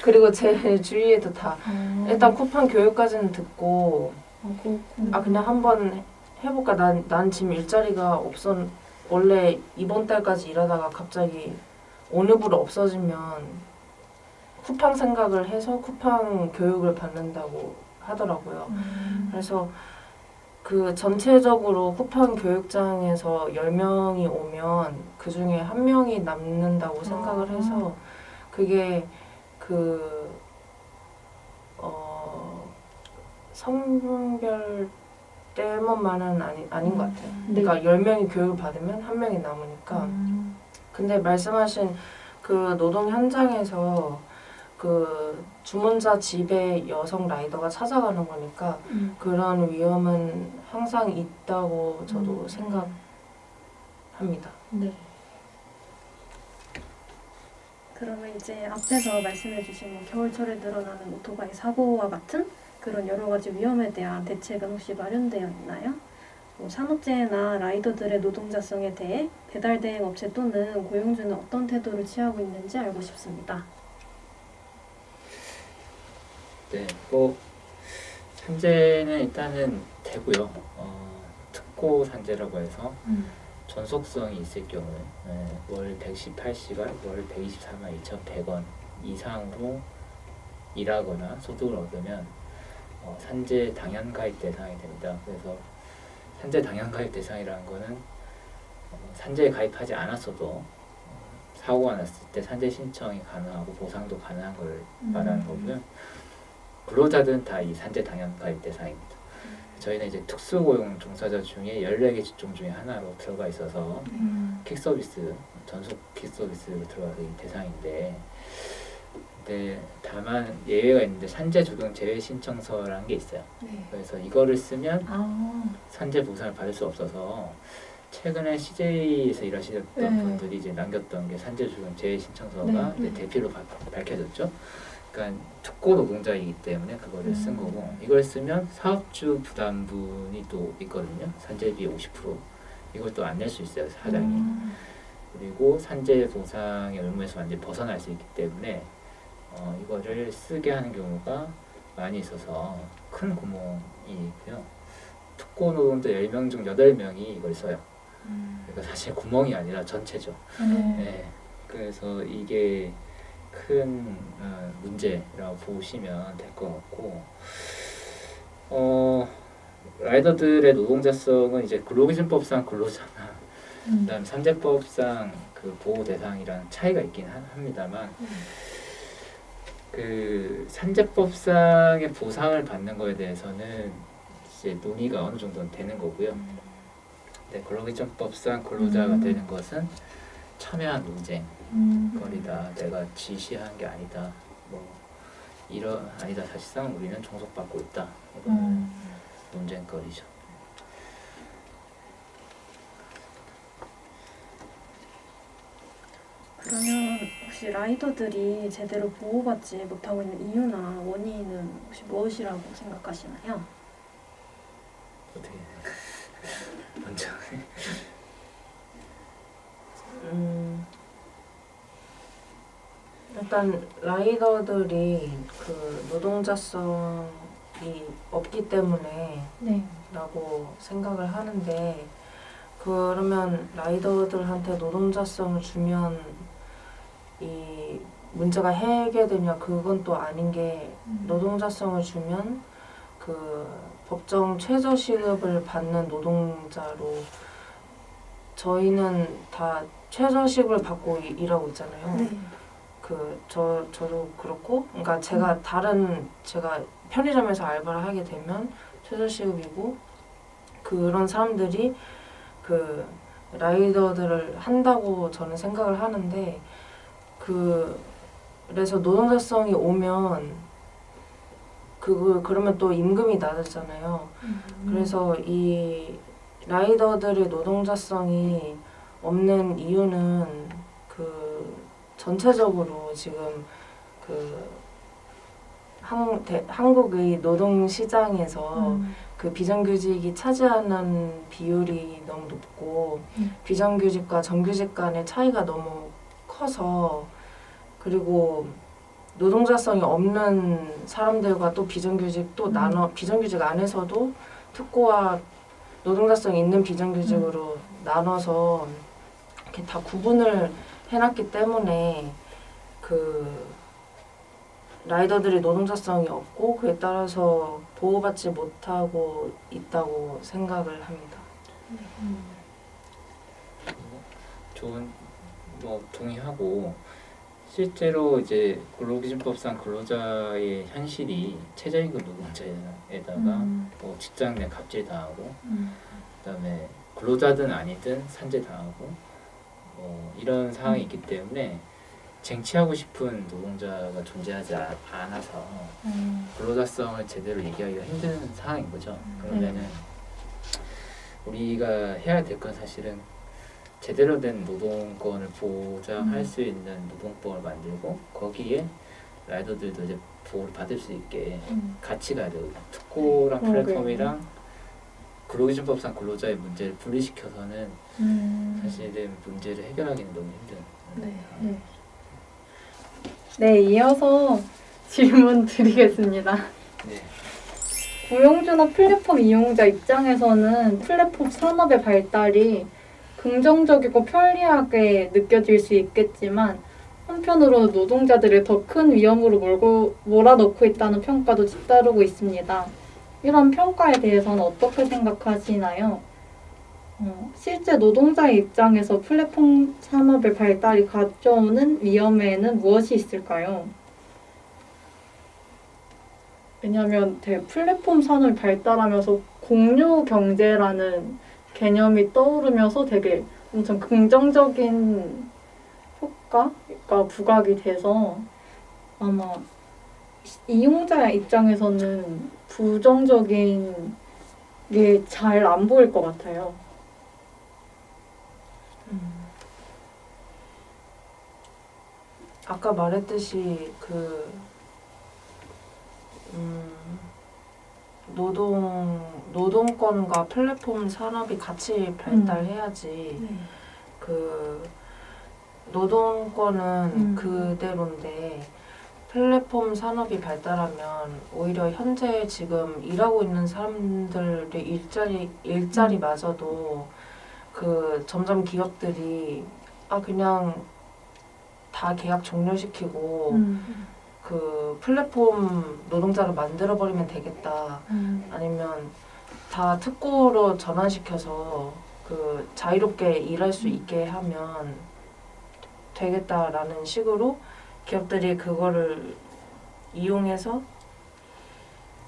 그리고 제 주위에도 다 일단 쿠팡 교육까지는 듣고 그냥 한번 해볼까 난 지금 일자리가 원래 이번 달까지 일하다가 갑자기 어느부로 없어지면 쿠팡 생각을 해서 쿠팡 교육을 받는다고 하더라고요. 그래서 그 전체적으로 쿠팡 교육장에서 10명이 오면 그 중에 1명이 남는다고 생각을 해서 그게 성별 때문만은 아닌 것 같아요. 그러니까 10명이 교육을 받으면 1명이 남으니까. 근데 말씀하신 그 노동 현장에서 그 주문자 집에 여성 라이더가 찾아가는 거니까 그런 위험은 항상 있다고 저도 생각합니다. 네. 그러면 이제 앞에서 말씀해주신 뭐 겨울철에 늘어나는 오토바이 사고와 같은 그런 여러 가지 위험에 대한 대책은 혹시 마련되어 있나요? 뭐 산업재해나 라이더들의 노동자성에 대해 배달 대행 업체 또는 고용주는 어떤 태도를 취하고 있는지 알고 싶습니다. 네, 뭐 산재는 일단은 되고요. 특고 산재라고 해서 전속성이 있을 경우에 월 118시간, 월 124만 2,100원 이상으로 일하거나 소득을 얻으면 산재 당연 가입 대상이 됩니다. 그래서 산재 당연 가입 대상이라는 거는 산재에 가입하지 않았어도 사고가 났을 때 산재 신청이 가능하고 보상도 가능한 걸 말하는 거고요. 근로자들은 다 이 산재 당연 가입 대상입니다. 저희는 이제 특수고용 종사자 중에 14개 직종 중에 하나로 들어가 있어서 킥서비스, 전속 킥서비스로 들어가서 이 대상인데, 근데 다만 예외가 있는데 산재 조정 제외 신청서라는 게 있어요. 네. 그래서 이거를 쓰면 아, 산재 보상을 받을 수 없어서 최근에 CJ에서 일하시던 네. 분들이 이제 남겼던 게 산재 조정 제외 신청서가 네. 이제 대필로 밝혀졌죠. 그러니까 특고 노동자이기 때문에 그거를 쓴 거고, 이걸 쓰면 사업주 부담분이 또 있거든요. 산재비 50% 이걸 또 안 낼 수 있어요, 사장이. 그리고 산재 보상의 의무에서 완전히 벗어날 수 있기 때문에 이거를 쓰게 하는 경우가 많이 있어서 큰 구멍이 있고요. 특고 노동자 10명 중 8명이 이걸 써요. 그러니까 사실 구멍이 아니라 전체죠. 네. 그래서 이게 큰 문제라고 보시면 될 것 같고, 라이더들의 노동자성은 이제 근로기준법상 근로자나 그다음 산재법상 그 보호 대상이랑 차이가 있긴 합니다만, 그 산재법상의 보상을 받는 거에 대해서는 이제 논의가 어느 정도는 되는 거고요. 근데 근로기준법상 근로자가 되는 것은 첨예한 논쟁거리다. 내가 지시한 게 아니다. 뭐 이런 아니다. 사실상 우리는 종속받고 있다. 이거는 논쟁거리죠. 그러면 혹시 라이더들이 제대로 보호받지 못하고 있는 이유나 원인은 혹시 무엇이라고 생각하시나요? 어떻게 먼저 일단 라이더들이 그 노동자성이 없기 때문에 네. 라고 생각을 하는데, 그러면 라이더들한테 노동자성을 주면 이 문제가 해결되냐? 그건 또 아닌 게, 노동자성을 주면 그 법정 최저시급을 받는 노동자로 저희는 다 최저시급을 받고 일하고 있잖아요. 네. 저도 그렇고, 그러니까 제가 편의점에서 알바를 하게 되면 최저시급이고, 그런 사람들이 그 라이더들을 한다고 저는 생각을 하는데, 그래서 노동자성이 오면 그러면 또 임금이 낮아지잖아요. 그래서 이 라이더들의 노동자성이 없는 이유는 그 전체적으로 지금 그 한국의 노동 시장에서 그 비정규직이 차지하는 비율이 너무 높고, 비정규직과 정규직 간의 차이가 너무 커서, 그리고 노동자성이 없는 사람들과 또 비정규직 또 비정규직 안에서도 특고와 노동자성 있는 비정규직으로 나눠서 이렇게 다 구분을 해놨기 때문에 그 라이더들이 노동자성이 없고, 그에 따라서 보호받지 못하고 있다고 생각을 합니다. 좋은 동의하고, 실제로 이제 근로기준법상 근로자의 현실이 최저임금 노동자에다가 뭐 직장 내 갑질 당하고, 그다음에 근로자든 아니든 산재 당하고, 뭐 이런 상황이 있기 때문에 쟁취하고 싶은 노동자가 존재하지 않아서 근로자성을 제대로 얘기하기가 힘든 상황인 거죠. 그러면은 우리가 해야 될 건 사실은 제대로 된 노동권을 보장할 수 있는 노동법을 만들고 거기에 라이더들도 이제 보호를 받을 수 있게 같이 가야 되고 특고랑 플랫폼이랑 근로기준법상 근로자의 문제를 분리시켜서는 사실은 문제를 해결하기는 너무 힘든. 네, 이어서 질문 드리겠습니다. 네. 고용주나 플랫폼 이용자 입장에서는 플랫폼 산업의 발달이 긍정적이고 편리하게 느껴질 수 있겠지만 한편으로는 노동자들을 더 큰 위험으로 몰아넣고 있다는 평가도 뒤따르고 있습니다. 이런 평가에 대해서는 어떻게 생각하시나요? 실제 노동자의 입장에서 플랫폼 산업의 발달이 가져오는 위험에는 무엇이 있을까요? 왜냐하면 플랫폼 산업이 발달하면서 공유 경제라는 개념이 떠오르면서 되게 엄청 긍정적인 효과가 부각이 돼서 아마 이용자 입장에서는 부정적인 게 잘 안 보일 것 같아요. 아까 말했듯이 노동권과 플랫폼 산업이 같이 발달해야지 노동권은 그대로인데 플랫폼 산업이 발달하면 오히려 현재 지금 일하고 있는 사람들의 일자리마저도 점점 기업들이 그냥 다 계약 종료시키고 플랫폼 노동자를 만들어버리면 되겠다. 아니면 다 특고로 전환시켜서 자유롭게 일할 수 있게 하면 되겠다라는 식으로 기업들이 그거를 이용해서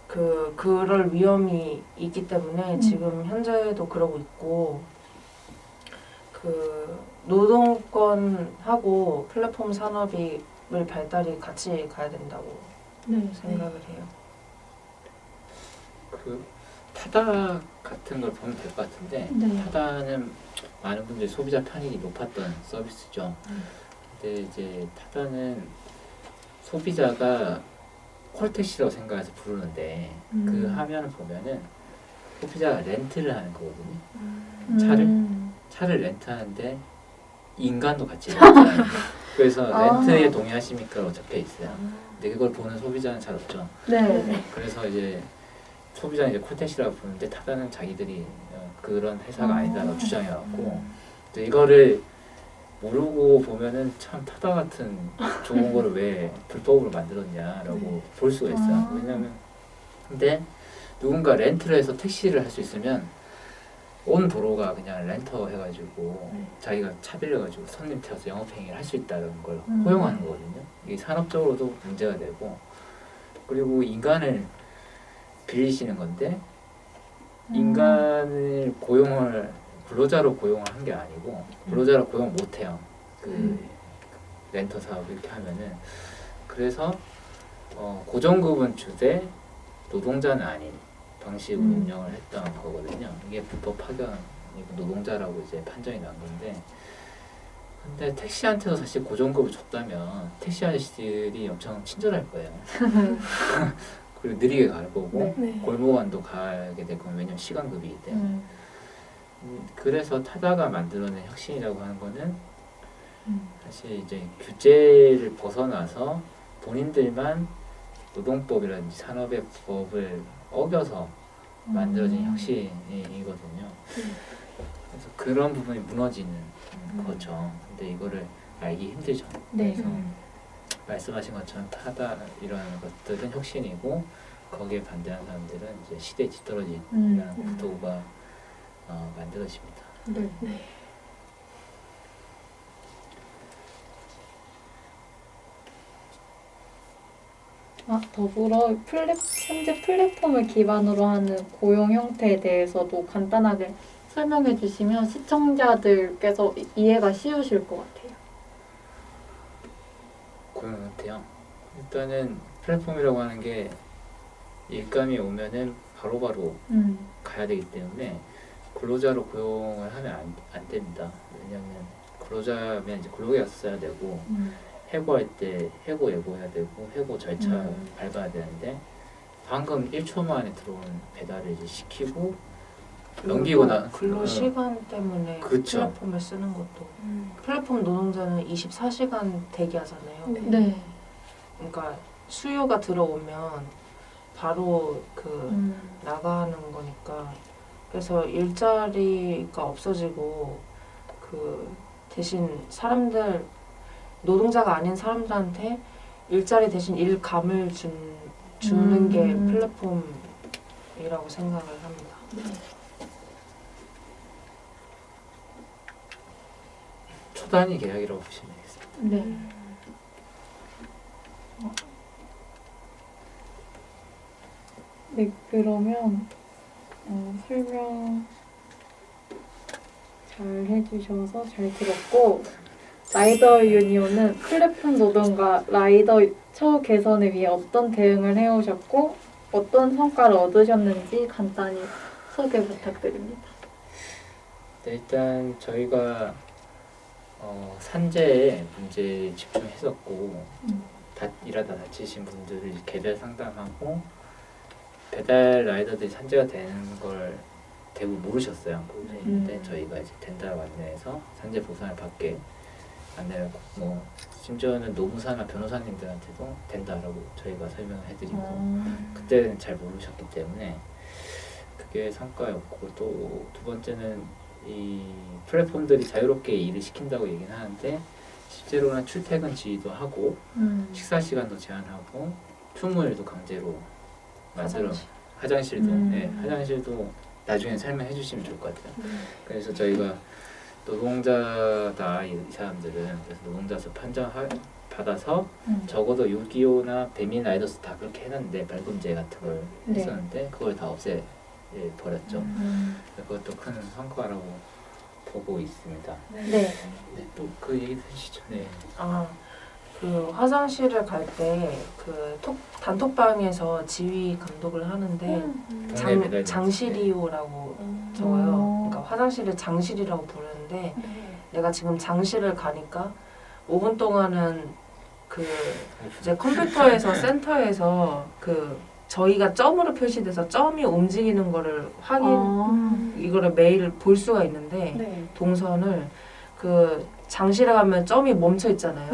그럴 위험이 있기 때문에 지금 현재도 그러고 있고 노동권하고 플랫폼 산업이 발달이 같이 가야 된다고 생각을 해요. 타다 같은 걸 보면 될 것 같은데 타다는 많은 분들이 소비자 편익이 높았던 서비스죠. 근데 이제 타다는 소비자가 콜택시라고 생각해서 부르는데 그 화면을 보면은 소비자가 렌트를 하는 거거든요. 차를 렌트하는데 인간도 같이 렌트하는 거예요. 그래서 렌트에 동의하십니까라고 적혀 있어요. 근데 그걸 보는 소비자는 잘 없죠. 네. 그래서 이제 소비자는 이제 콜택시라고 부르는데 타다는 자기들이 그런 회사가 아니다라고 주장해왔고 또 이거를 모르고 보면은 참 타다 같은 좋은 거를 왜 불법으로 만들었냐라고 볼 수가 있어요. 왜냐면 근데 누군가 렌트를 해서 택시를 할 수 있으면 온 도로가 그냥 렌터 해가지고 자기가 차 빌려가지고 손님 태워서 영업행위를 할 수 있다는 걸 허용하는 거거든요. 이게 산업적으로도 문제가 되고 그리고 인간을 빌리시는 건데 인간을 근로자로 고용을 한 게 아니고 근로자로 고용 못 해요. 렌터 사업 이렇게 하면은 그래서 고정급은 주되 노동자는 아닌 방식으로 운영을 했던 거거든요. 이게 불법 파견이고 노동자라고 이제 판정이 난 건데 근데 택시한테도 사실 고정급을 줬다면 택시 아저씨들이 엄청 친절할 거예요. 그리고 느리게 갈 거고 골목 안도 가게 될 거면 왜냐면 시간급이기 때문에 그래서 타다가 만들어낸 혁신이라고 하는 거는 사실 이제 규제를 벗어나서 본인들만 노동법이라든지 산업의 법을 어겨서 만들어진 혁신이거든요. 그래서 그런 부분이 무너지는 거죠. 근데 이거를 알기 힘들죠. 그래서 말씀하신 것처럼 타다 이런 것들은 혁신이고 거기에 반대하는 사람들은 이제 시대에 뒤떨어지는 구도가 만들어집니다. 더불어 현재 플랫폼을 기반으로 하는 고용 형태에 대해서도 간단하게 설명해 주시면 시청자들께서 이해가 쉬우실 것 같아요. 고용 형태요. 일단은 플랫폼이라고 하는 게 일감이 오면은 바로바로 가야 되기 때문에 근로자로 고용을 하면 안 됩니다. 왜냐하면 근로자면 이제 근로계약서 써야 되고 해고할 때 해고 예고해야 되고 해고 절차 밟아야 되는데 방금 1초 만에 들어온 배달을 이제 시키고 넘기거나 근로 시간 때문에 그쵸. 플랫폼을 쓰는 것도 플랫폼 노동자는 24시간 대기하잖아요. 네. 그러니까 수요가 들어오면 바로 나가는 거니까 그래서 일자리가 없어지고 대신 사람들 노동자가 아닌 사람들한테 일자리 대신 일감을 주는 게 플랫폼이라고 생각을 합니다. 초단위 계약이라고 보시면 되겠습니다. 네. 네, 그러면 설명 잘 해주셔서 잘 들었고 라이더 유니온은 플랫폼 노동과 라이더 처우 개선을 위해 어떤 대응을 해오셨고 어떤 성과를 얻으셨는지 간단히 소개 부탁드립니다. 네, 일단 저희가 산재에 문제에 집중했었고 일하다 다치신 분들을 개별 상담하고 배달 라이더들이 산재가 되는 걸 대부분 모르셨어요. 모르셨는데 저희가 이제 된다고 안내해서 산재 보상을 받게 안내를 뭐 심지어는 노무사나 변호사님들한테도 된다라고 저희가 설명을 해드리고 그때는 잘 모르셨기 때문에 그게 성과였고 또 두 번째는 이 플랫폼들이 자유롭게 일을 시킨다고 얘기는 하는데 실제로는 출퇴근 지휘도 하고 식사 시간도 제한하고 휴무일도 강제로 만들어 화장실도 네, 화장실도 나중에 설명해 주시면 좋을 것 같아요. 그래서 저희가 노동자다 이 사람들은 그래서 노동자서 판정 받아서 적어도 6.25나 배민 라이더스 다 그렇게 해놨는데 벌금제 같은 걸 했었는데 그걸 다 없애 버렸죠. 그것도 큰 성과라고 보고 있습니다. 네. 네, 또 그 얘기 해주시죠. 네. 화장실을 갈 때 단톡방에서 지휘 감독을 하는데 장실이요라고 적어요. 그러니까 화장실을 장실이라고 부르는데 내가 지금 장실을 가니까 5분 동안은 이제 컴퓨터에서 센터에서 저희가 점으로 표시돼서 점이 움직이는 거를 이거를 매일 볼 수가 있는데 동선을 장실에 가면 점이 멈춰 있잖아요.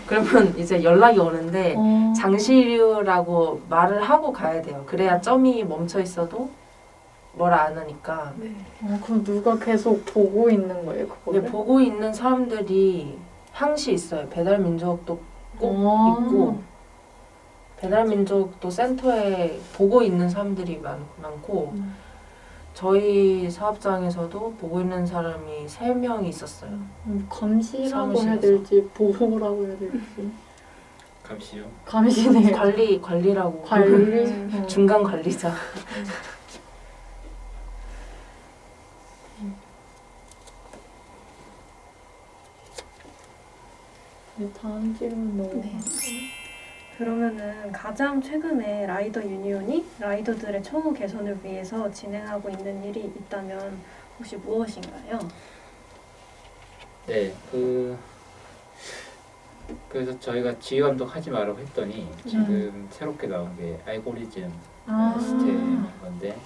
그러면 이제 연락이 오는데 장실이라고 말을 하고 가야 돼요. 그래야 점이 멈춰 있어도 뭐라 안 하니까. 그럼 누가 계속 보고 있는 거예요, 그거를? 근데 보고 있는 사람들이 항시 있어요. 배달민족도 꼭 있고 배달민족도 센터에 보고 있는 사람들이 많고 저희 사업장에서도 보고 있는 사람이 3명이 있었어요. 감시라고 해야 될지 보호라고 해야 될지. 감시요? 감시네요. 관리라고. 관리? 중간 관리자. 다음 질문 너무 그러면은 가장 최근에 라이더 유니온이 라이더들의 처우 개선을 위해서 진행하고 있는 일이 있다면 혹시 무엇인가요? 네, 그래서 저희가 지휘 감독 하지 말라고 했더니 지금 새롭게 나온 게 알고리즘 시스템인 건데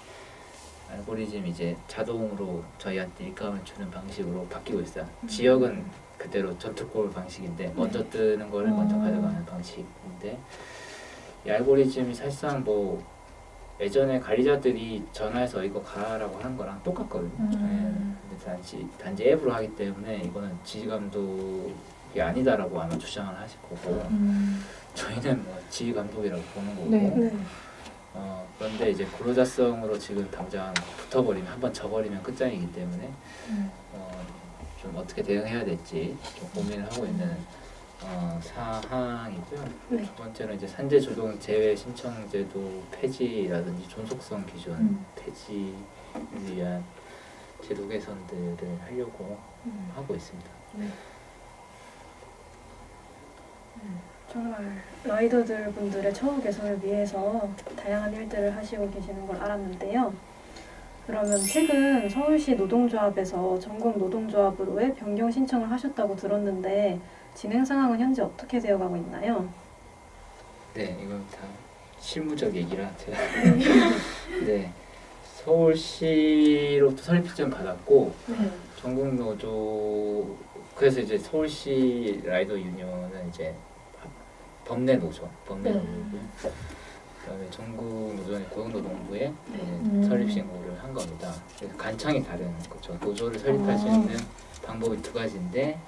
알고리즘 이제 자동으로 저희한테 일감을 주는 방식으로 바뀌고 있어요. 지역은 그대로 전투골 방식인데 먼저 뜨는 거를 먼저 가져가는 방식인데 이 알고리즘이 사실상 뭐 예전에 관리자들이 전화해서 이거 가라고 하는 거랑 똑같거든요. 근데 단지 앱으로 하기 때문에 이거는 지휘 감독이 아니다라고 아마 주장을 하실 거고 저희는 뭐 지휘 감독이라고 보는 거고 그런데 이제 근로자성으로 지금 당장 붙어버리면 한번 져버리면 끝장이기 때문에 좀 어떻게 대응해야 될지 좀 고민을 하고 있는 사항이고요. 두 번째는 이제 산재 조동 제외 신청제도 폐지라든지 존속성 기준 폐지를 위한 제도 개선들을 하려고 하고 있습니다. 정말 라이더들 분들의 처우 개선을 위해서 다양한 일들을 하시고 계시는 걸 알았는데요. 그러면 최근 서울시 노동조합에서 전국 노동조합으로의 변경 신청을 하셨다고 들었는데 진행 상황은 현재 어떻게 되어가고 있나요? 네, 이건 다 실무적 얘기라 제가 네, 서울시로부터 설립 신청 받았고 네. 전국 노조 그래서 이제 서울시 라이더 유니온은 이제 법내 노조, 법내 네. 노조고 그다음에 전국 노조의 고용노동부에 네. 설립 신고를 한 겁니다. 그래서 간청이 다른 거죠. 노조를 설립할 수 있는 방법이 두 가지인데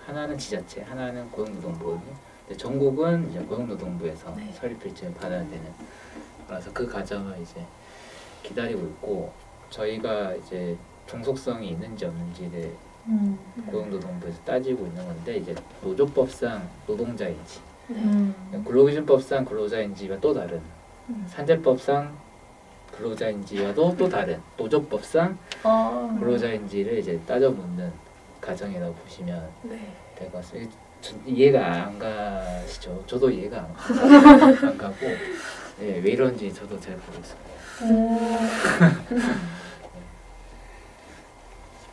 하나는 지자체, 하나는 고용노동부거든요. 근데 전국은 이제 고용노동부에서 네. 설립 일정을 받아야 되는. 그래서 그 과정을 이제 기다리고 있고 저희가 이제 종속성이 있는지 없는지를 고용노동부에서 따지고 있는 건데 이제 노조법상 노동자인지 근로기준법상 근로자인지와 또 다른 산재법상 근로자인지와도 또 다른 노조법상 근로자인지를 이제 따져 묻는 과정이라고 보시면 네. 될 것 같습니다. 이해가 안 가시죠? 저도 이해가 안 가고 네, 왜 이런지 저도 잘 모르겠어요.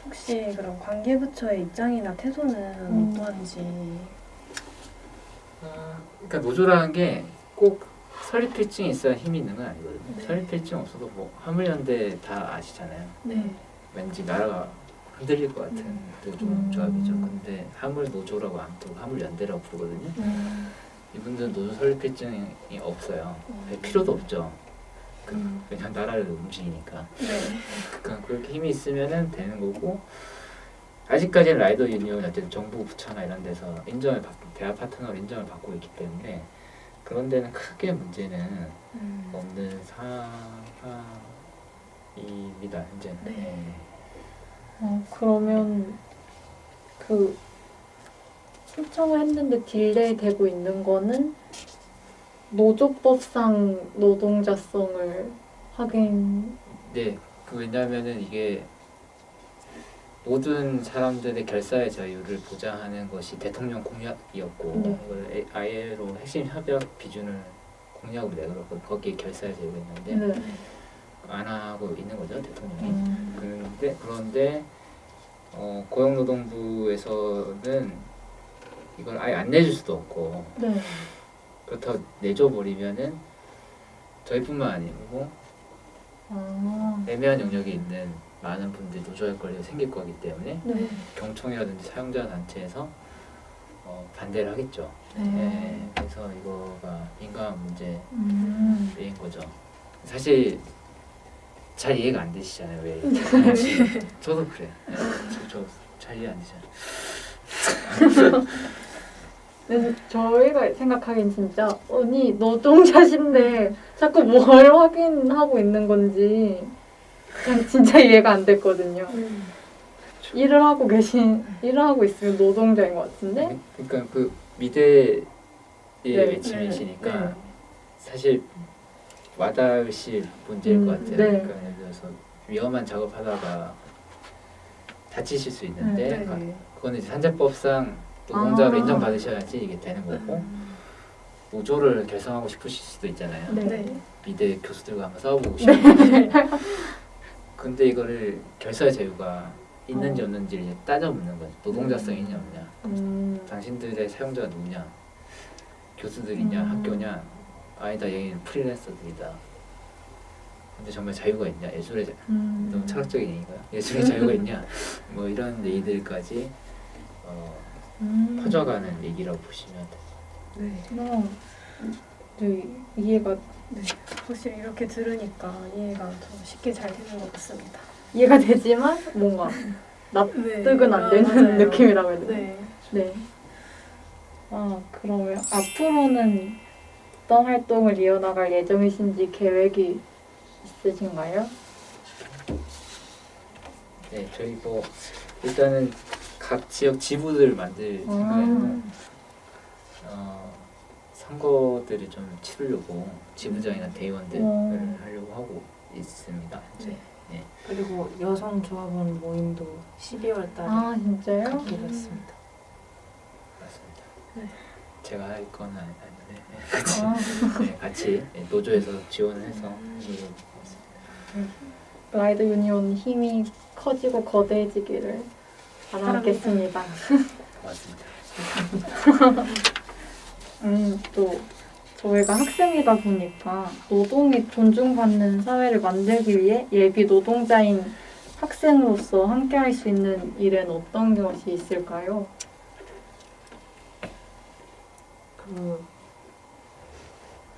혹시 그럼 관계부처의 입장이나 태도는 어떠한지? 그러니까 노조라는 게 꼭 설립 필증이 있어야 힘이 있는 건 아니거든요. 네. 설립 필증 없어도 뭐 화물연대 다 아시잖아요. 네. 왠지 나라가 흔들릴 것 같은 노조조합이죠. 근데 화물 노조라고 안 부르고 화물 연대라고 부르거든요. 이분들은 노조 설립 필증이 없어요. 필요도 없죠. 그냥 나라를 움직이니까. 네. 그러니까 그렇게 힘이 있으면은 되는 거고 아직까지는 라이더 유니온 어쨌든 정부 부처나 이런 데서 인정을 받고 대화 파트너로 인정을 받고 있기 때문에 그런 데는 크게 문제는 없는 상황입니다. 현재는. 네. 그러면 그 신청을 했는데 딜레이 되고 있는 거는 노조법상 노동자성을 확인. 네, 왜냐하면은 이게 모든 사람들의 결사의 자유를 보장하는 것이 대통령 공약이었고 네. 이걸 ILO 핵심 협약 비준을 공약으로 내걸었고 거기에 결사의 자유가 있는데 네. 안 하고 있는 거죠 대통령이. 그런데 고용노동부에서는 이걸 아예 안 내줄 수도 없고 네. 그렇다고 내줘 버리면은 저희뿐만 아니고 애매한 영역에 있는 많은 분들이 노조할 권리가 생길 거기 때문에 네. 경총이라든지 사용자 단체에서 반대를 하겠죠. 네, 그래서 이거가 민감한 문제인 거죠. 사실 잘 이해가 안 되시잖아요. 왜? 저도 그래. 저 잘 이해 안 되잖아요. 근데 저희가 생각하기엔 진짜 언니 노동자신데 자꾸 뭘 확인하고 있는 건지 그냥 진짜 이해가 안 됐거든요. 일을 하고 있으면 노동자인 것 같은데? 그러니까 그 미대의 네, 외침이시니까 네. 사실 와닿으실 문제일 것 같아요. 네. 그러니까 예를 들어서 위험한 작업하다가 다치실 수 있는데 네. 그거는 이제 산재법상 노동자가 인정받으셔야지 이게 되는 거고 노조를 결성하고 싶으실 수도 있잖아요. 네. 미대 교수들과 한번 싸워보고 싶고 근데 이거를 결사의 자유가 있는지 없는지를 이제 따져 묻는 거죠. 노동자성이 있냐 없냐 당신들의 사용자가 누구냐 교수들이냐 학교냐 아니다 얘는 프리랜서들이다. 근데 정말 자유가 있냐 예술의 너무 철학적인 얘기인가요? 예술의 자유가 있냐 뭐 이런 얘기들까지 퍼져가는 얘기라고 보시면 돼요. 네. 네, 이해가 네. 확실히 이렇게 들으니까 이해가 더 쉽게 잘 되는 것 같습니다. 이해가 되지만 뭔가 납득은 안 되는 맞아요. 느낌이라고 해야 되나? 네. 네. 그러면 앞으로는 어떤 활동을 이어나갈 예정이신지 계획이 있으신가요? 네, 저희 뭐 일단은 각 지역 지부들 만들 생각이고 선거들을 좀 치르려고 지부장이나 대의원들을 하려고 하고 있습니다. 현재. 네. 그리고 여성 조합원 모임도 12월 달에 진짜요? 갖기로 했습니다. 맞습니다. 네. 제가 할 건 아닌데 같이 아, 네, 같이 노조에서 지원을 해서 라이더 유니온 힘이 커지고 거대해지기를 바라겠습니다. 고맙습니다. 또 저희가 학생이다 보니까 노동이 존중받는 사회를 만들기 위해 예비 노동자인 학생으로서 함께할 수 있는 일은 어떤 것이 있을까요? 그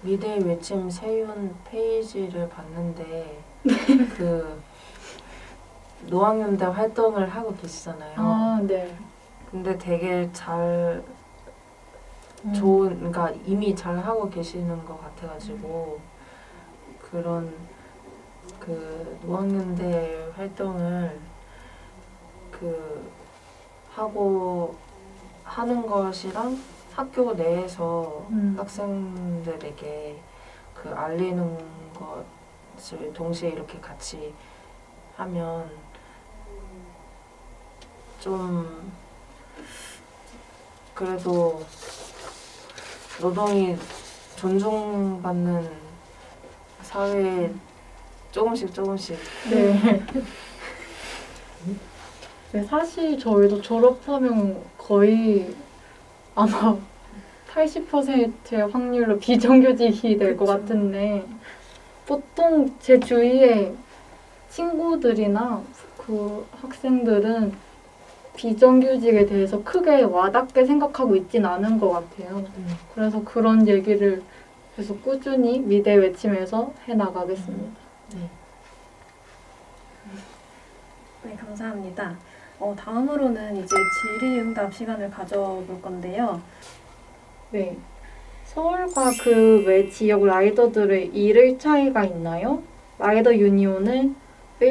미래 외침 세윤 페이지를 봤는데 그 노학연대 활동을 하고 계시잖아요. 아, 네. 근데 되게 잘 그러니까 이미 잘 하고 계시는 것 같아가지고 그런 그 노학연대 활동을 그 하고 하는 것이랑 학교 내에서 학생들에게 그 알리는 것을 동시에 이렇게 같이 하면 좀 그래도 노동이 존중받는 사회에 조금씩 네. 네, 사실 저희도 졸업하면 거의 아마 80%의 확률로 비정규직이 될 것 같은데 보통 제 주위에 친구들이나 그 학생들은 비정규직에 대해서 크게 와닿게 생각하고 있진 않은 것 같아요. 그래서 그런 얘기를 계속 꾸준히 미대 외침에서 해나가겠습니다. 네, 감사합니다. 다음으로는 이제 질의응답 시간을 가져볼 건데요. 네. 서울과 그 외 지역 라이더들의 일의 차이가 있나요? 라이더 유니온의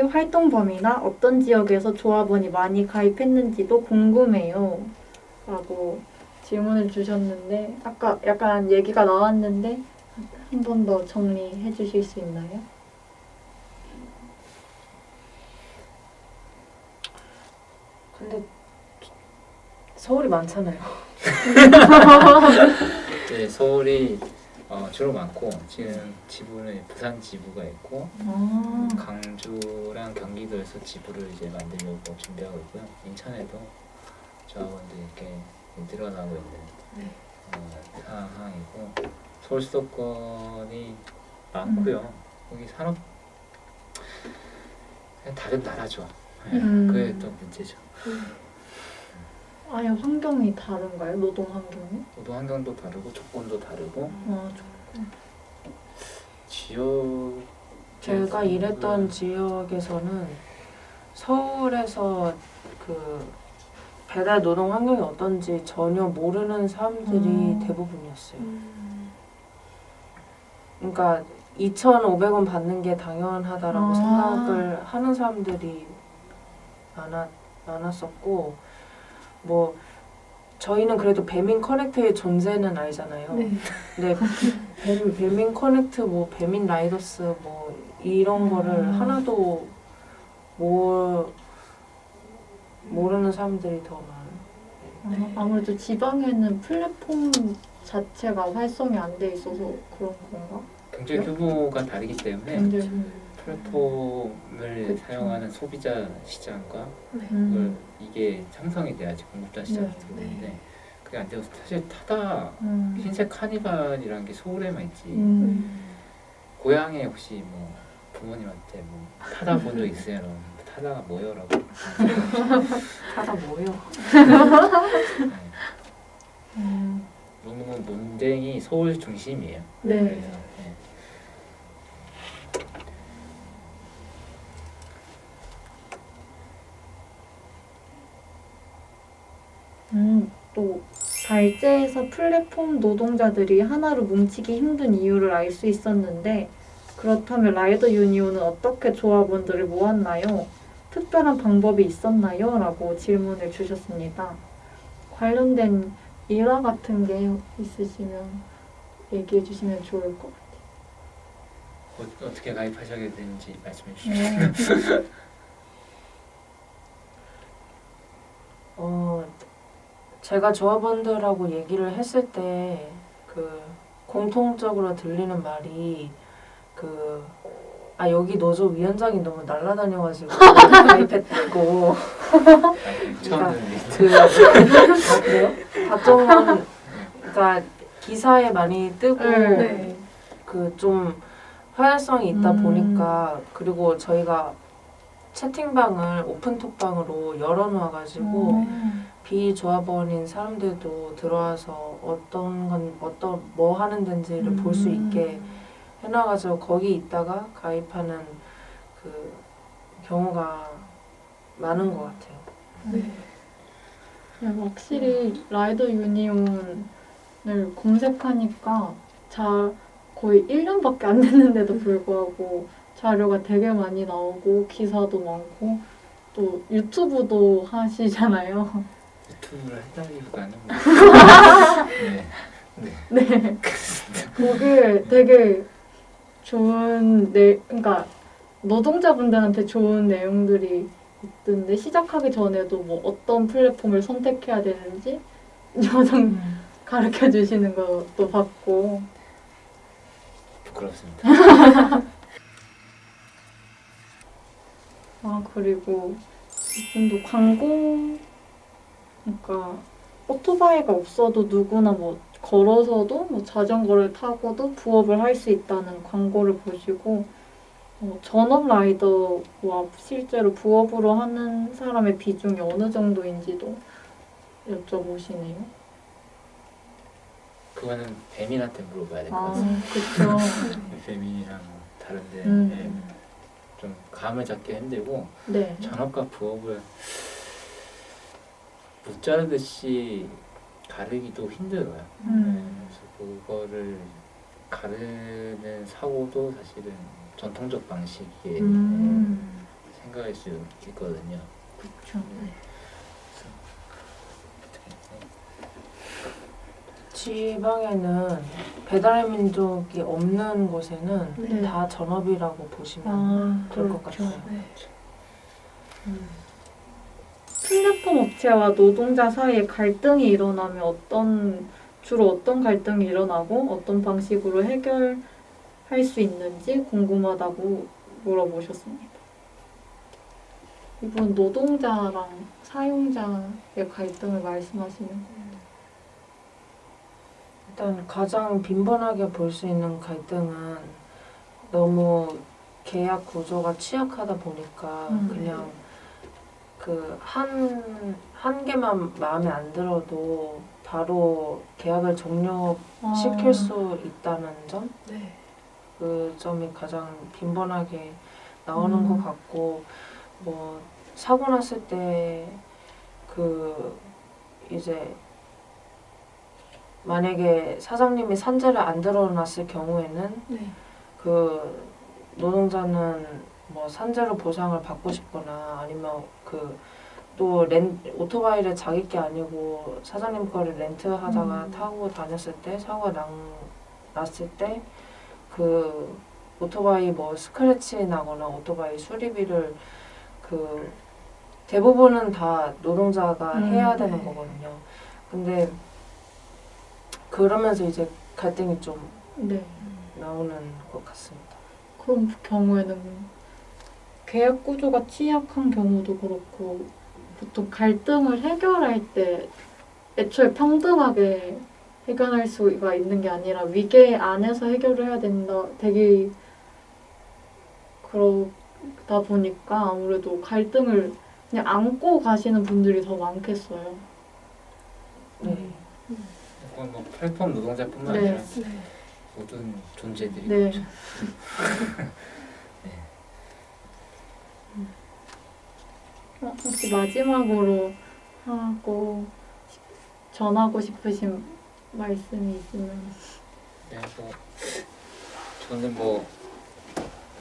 활동 범위나 어떤 지역에서 조합원이 많이 가입했는지도 궁금해요. 라고 질문을 주셨는데 아까 약간 얘기가 나왔는데 한 번 더 정리해 주실 수 있나요? 근데 서울이 많잖아요. 네, 서울이 주로 많고 지금 지부는 부산 지부가 있고 강주랑 경기도에서 지부를 이제 만들려고 준비하고 있고요. 인천에도 조합원들이 이렇게 늘어나고 있는 상황이고 서울 수도권이 많고요. 거기 산업 다른 나라죠. 네, 그게 또 문제죠. 아예 환경이 다른가요? 노동 환경이? 노동 환경도 다르고 조건도 다르고 지역 제가 일했던 지역에서는 서울에서 그 배달 노동 환경이 어떤지 전혀 모르는 사람들이 대부분이었어요. 그러니까 2,500원 받는 게 당연하다라고 생각을 하는 사람들이 많았었고 뭐 저희는 그래도 배민 커넥트의 존재는 알잖아요. 네. 근데 배민 커넥트 뭐 배민 라이더스 뭐 이런 거를 하나도 모르는 사람들이 더 많아요. 아무래도 지방에는 플랫폼 자체가 활성이 안 돼 있어서 그런 건가? 경제 규모가 다르기 때문에 플랫폼을 그쵸. 사용하는 소비자 시장과 이게 형성이 돼야지 공급자 시장이 들어오는데 그게 안 되어서 사실 타다 흰색 카니발이라는 게 서울에만 있지 고향에 혹시 뭐 부모님한테 뭐 타다 본 적 있어요? 타다가 뭐요? 라고 하다 뭐요? 너무 논쟁이 서울 중심이에요. 네. 그래서, 네. 또 발제에서 플랫폼 노동자들이 하나로 뭉치기 힘든 이유를 알 수 있었는데 그렇다면 라이더 유니온은 어떻게 조합원들을 모았나요? 특별한 방법이 있었나요? 라고 질문을 주셨습니다. 관련된 일화 같은 게 있으시면 얘기해 주시면 좋을 것 같아요. 어떻게 가입하셔야 되는지 말씀해 주시면 제가 조합원들하고 얘기를 했을 때 그 공통적으로 들리는 말이 여기 노조 위원장이 너무 날라다녀가지고 가입했다고. 처음 그래요? 박정원 그러니까 기사에 많이 뜨고 네. 그 좀 화열성이 있다 보니까 그리고 저희가 채팅방을 오픈톡방으로 열어놓아가지고 비조합원인 사람들도 들어와서 뭐 하는 데인지를 볼 수 있게 해놔가지고 거기 있다가 가입하는 그 경우가 많은 것 같아요. 네, 확실히 라이더 유니온을 검색하니까 거의 1년밖에 안 됐는데도 불구하고 자료가 되게 많이 나오고 기사도 많고 또 유튜브도 하시잖아요. 유튜브를 했다기보다는 네. 네. 거기에 되게 그러니까 노동자분들한테 좋은 내용들이 있던데 시작하기 전에도 뭐 어떤 플랫폼을 선택해야 되는지 영상 가르쳐 주시는 것도 봤고 부끄럽습니다. 그리고 이분도 그러니까 오토바이가 없어도 누구나 뭐 걸어서도 뭐 자전거를 타고도 부업을 할 수 있다는 광고를 보시고 전업 라이더와 실제로 부업으로 하는 사람의 비중이 어느 정도인지도 여쭤보시네요. 그거는 뱀인한테 물어봐야 될 것 같습니다. 그렇죠. 뱀인이랑 다른데 좀 감을 잡기 힘들고 네. 전업과 부업을 못 자르듯이 가르기도 힘들어요. 그래서 그거를 가르는 사고도 사실은 전통적 방식의 생각일 수 있거든요. 그렇죠. 지방에는 배달의 민족이 없는 곳에는 네. 다 전업이라고 보시면 될 것 그렇죠. 같아요. 플랫폼 업체와 노동자 사이에 갈등이 일어나면 주로 어떤 갈등이 일어나고 어떤 방식으로 해결할 수 있는지 궁금하다고 물어보셨습니다. 이분 노동자랑 사용자의 갈등을 말씀하시는 거예요. 일단 가장 빈번하게 볼 수 있는 갈등은 너무 계약 구조가 취약하다 보니까 그냥 그 한 개만 마음에 안 들어도 바로 계약을 종료시킬 수 있다는 점? 네. 그 점이 가장 빈번하게 나오는 것 같고 뭐 사고 났을 때 이제 만약에 사장님이 산재를 안 드러났을 경우에는 네. 그 노동자는 뭐 산재로 보상을 받고 싶거나 아니면 또 오토바이를 자기 게 아니고 사장님 거를 렌트하다가 타고 다녔을 때 사고가 났을 때 그 오토바이 뭐 스크래치 나거나 오토바이 수리비를 대부분은 다 노동자가 해야 되는 거거든요. 근데 그러면서 이제 갈등이 좀 나오는 것 같습니다. 그런 경우에는 계약 구조가 취약한 경우도 그렇고 보통 갈등을 해결할 때 애초에 평등하게 해결할 수가 있는 게 아니라 위계 안에서 해결을 해야 된다. 되게 그러다 보니까 아무래도 갈등을 그냥 안고 가시는 분들이 더 많겠어요. 네. 이건 뭐 플랫폼 노동자뿐만 네. 아니라 모든 존재들이 네. 그렇죠. 혹시 마지막으로 전하고 싶으신 말씀이 있으면 네, 저는 뭐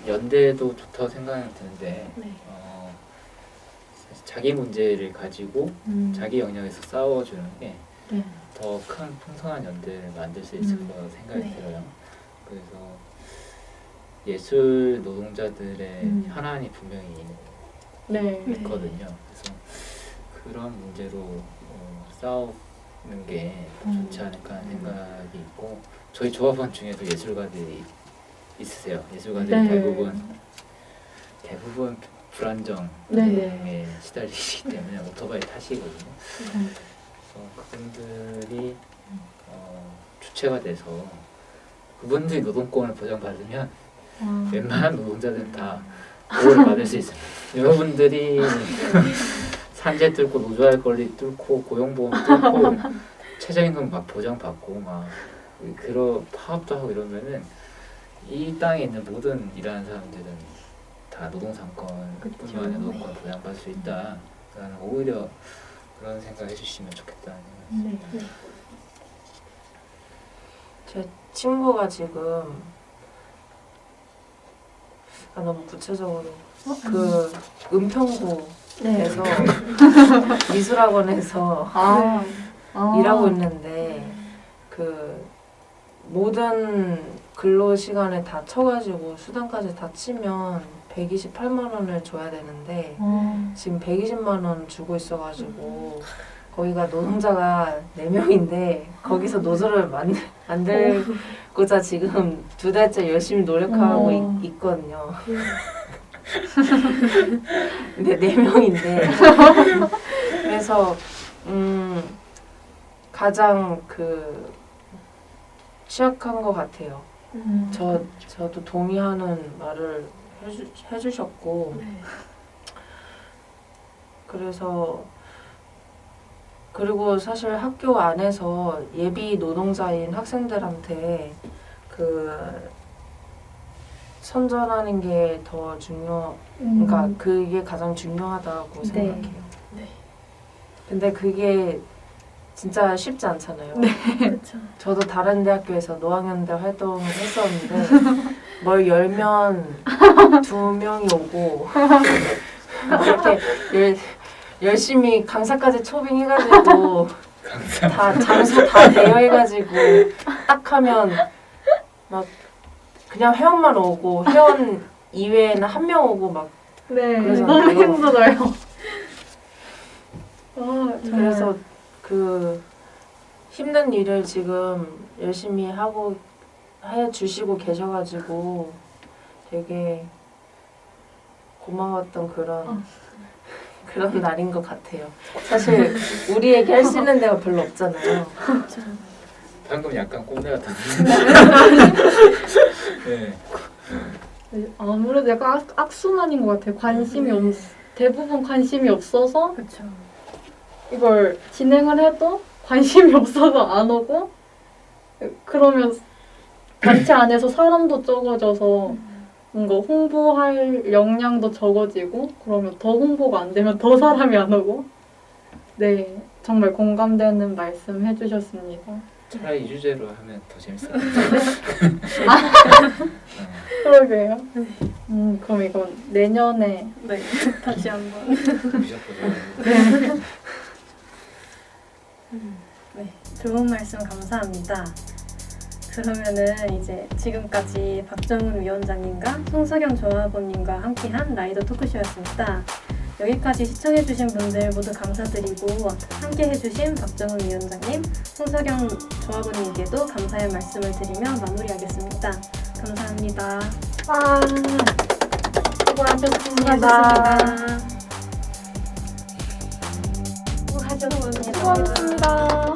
연대도 좋다고 생각이 드는데 네. 사실 자기 문제를 가지고 자기 영역에서 싸워주는 게 네. 더 큰 풍성한 연대를 만들 수 있을 거라고 생각이 네. 들어요. 그래서 예술 노동자들의 현안이 분명히 네. 있거든요. 그래서 그런 문제로 게 좋지 않을까 하는 생각이 있고 저희 조합원 중에도 예술가들이 있으세요. 예술가들이 네. 대부분 불안정에 네네. 시달리기 때문에 오토바이 타시거든요. 그래서 그분들이 주체가 돼서 그분들이 노동권을 보장받으면 웬만한 노동자들은 다 보호를 받을 수 있습니다. 여러분들이 산재 뚫고 노조할 권리 뚫고 고용보험 뚫고 최저임금 막 보장받고 막 그런 파업도 하고 이러면은 이 땅에 있는 모든 일하는 사람들은 다 노동상권뿐만 아니라 노동권 보장받을 수 있다라는 오히려 그런 생각 해주시면 좋겠다는 생각이 네. 제 친구가 지금 너무 구체적으로 그 은평구에서 네. 미술학원에서 일하고 있는데 그 모든 근로 시간에 다 쳐가지고 수당까지 다 치면 128만 원을 줘야 되는데 지금 120만 원 주고 있어가지고 거기가 노동자가 4명인데 거기서 노조를 만들고자 지금 2달째 열심히 노력하고 있거든요. 근데 4명인데 그래서 가장 그 취약한 것 같아요. 저도 동의하는 말을 해주셨고 그래서 그리고 사실 학교 안에서 예비 노동자인 학생들한테 그 선전하는 게 더 그러니까 그게 가장 중요하다고 생각해요. 근데 그게 진짜 쉽지 않잖아요. 그렇죠. 저도 다른 대학교에서 노학연대 활동을 했었는데 뭘 열면 2명이 오고 이렇게 열심히 강사까지 초빙해가지고 다 장소 다 대여해가지고 딱 하면 막 그냥 회원만 오고 회원 이외에는 1명 오고 막 네. 그러잖아요. 너무 힘들어요. 그래서 그 힘든 일을 지금 열심히 하고 해주시고 계셔가지고 되게 고마웠던 그런 날인 것 같아요. 사실 우리에게 할 수 있는 데가 별로 없잖아요. 방금 약간 꼰대 같았는데. 네. 아무래도 약간 악순환인 것 같아요. 대부분 관심이 없어서 그렇죠. 이걸 진행을 해도 관심이 없어서 안 오고 그러면 단체 안에서 사람도 적어져서 뭔가 홍보할 역량도 적어지고 그러면 더 홍보가 안 되면 더 사람이 안 오고 네 정말 공감되는 말씀 해주셨습니다. 차라리 주제로 하면 더 재밌을 것 같아요. 그러게요. 그럼 이건 내년에 네. 다시 한번. 뮤직보드. 네. 좋은 말씀 감사합니다. 그러면은 이제 지금까지 박정훈 위원장님과 송석영 조합원님과 함께한 라이더 토크쇼였습니다. 여기까지 시청해주신 분들 모두 감사드리고 함께해주신 박정훈 위원장님, 송석영 조합원님께도 감사의 말씀을 드리며 마무리하겠습니다. 감사합니다. 수고하셨습니다. 수고하셨습니다. 수고하셨습니다.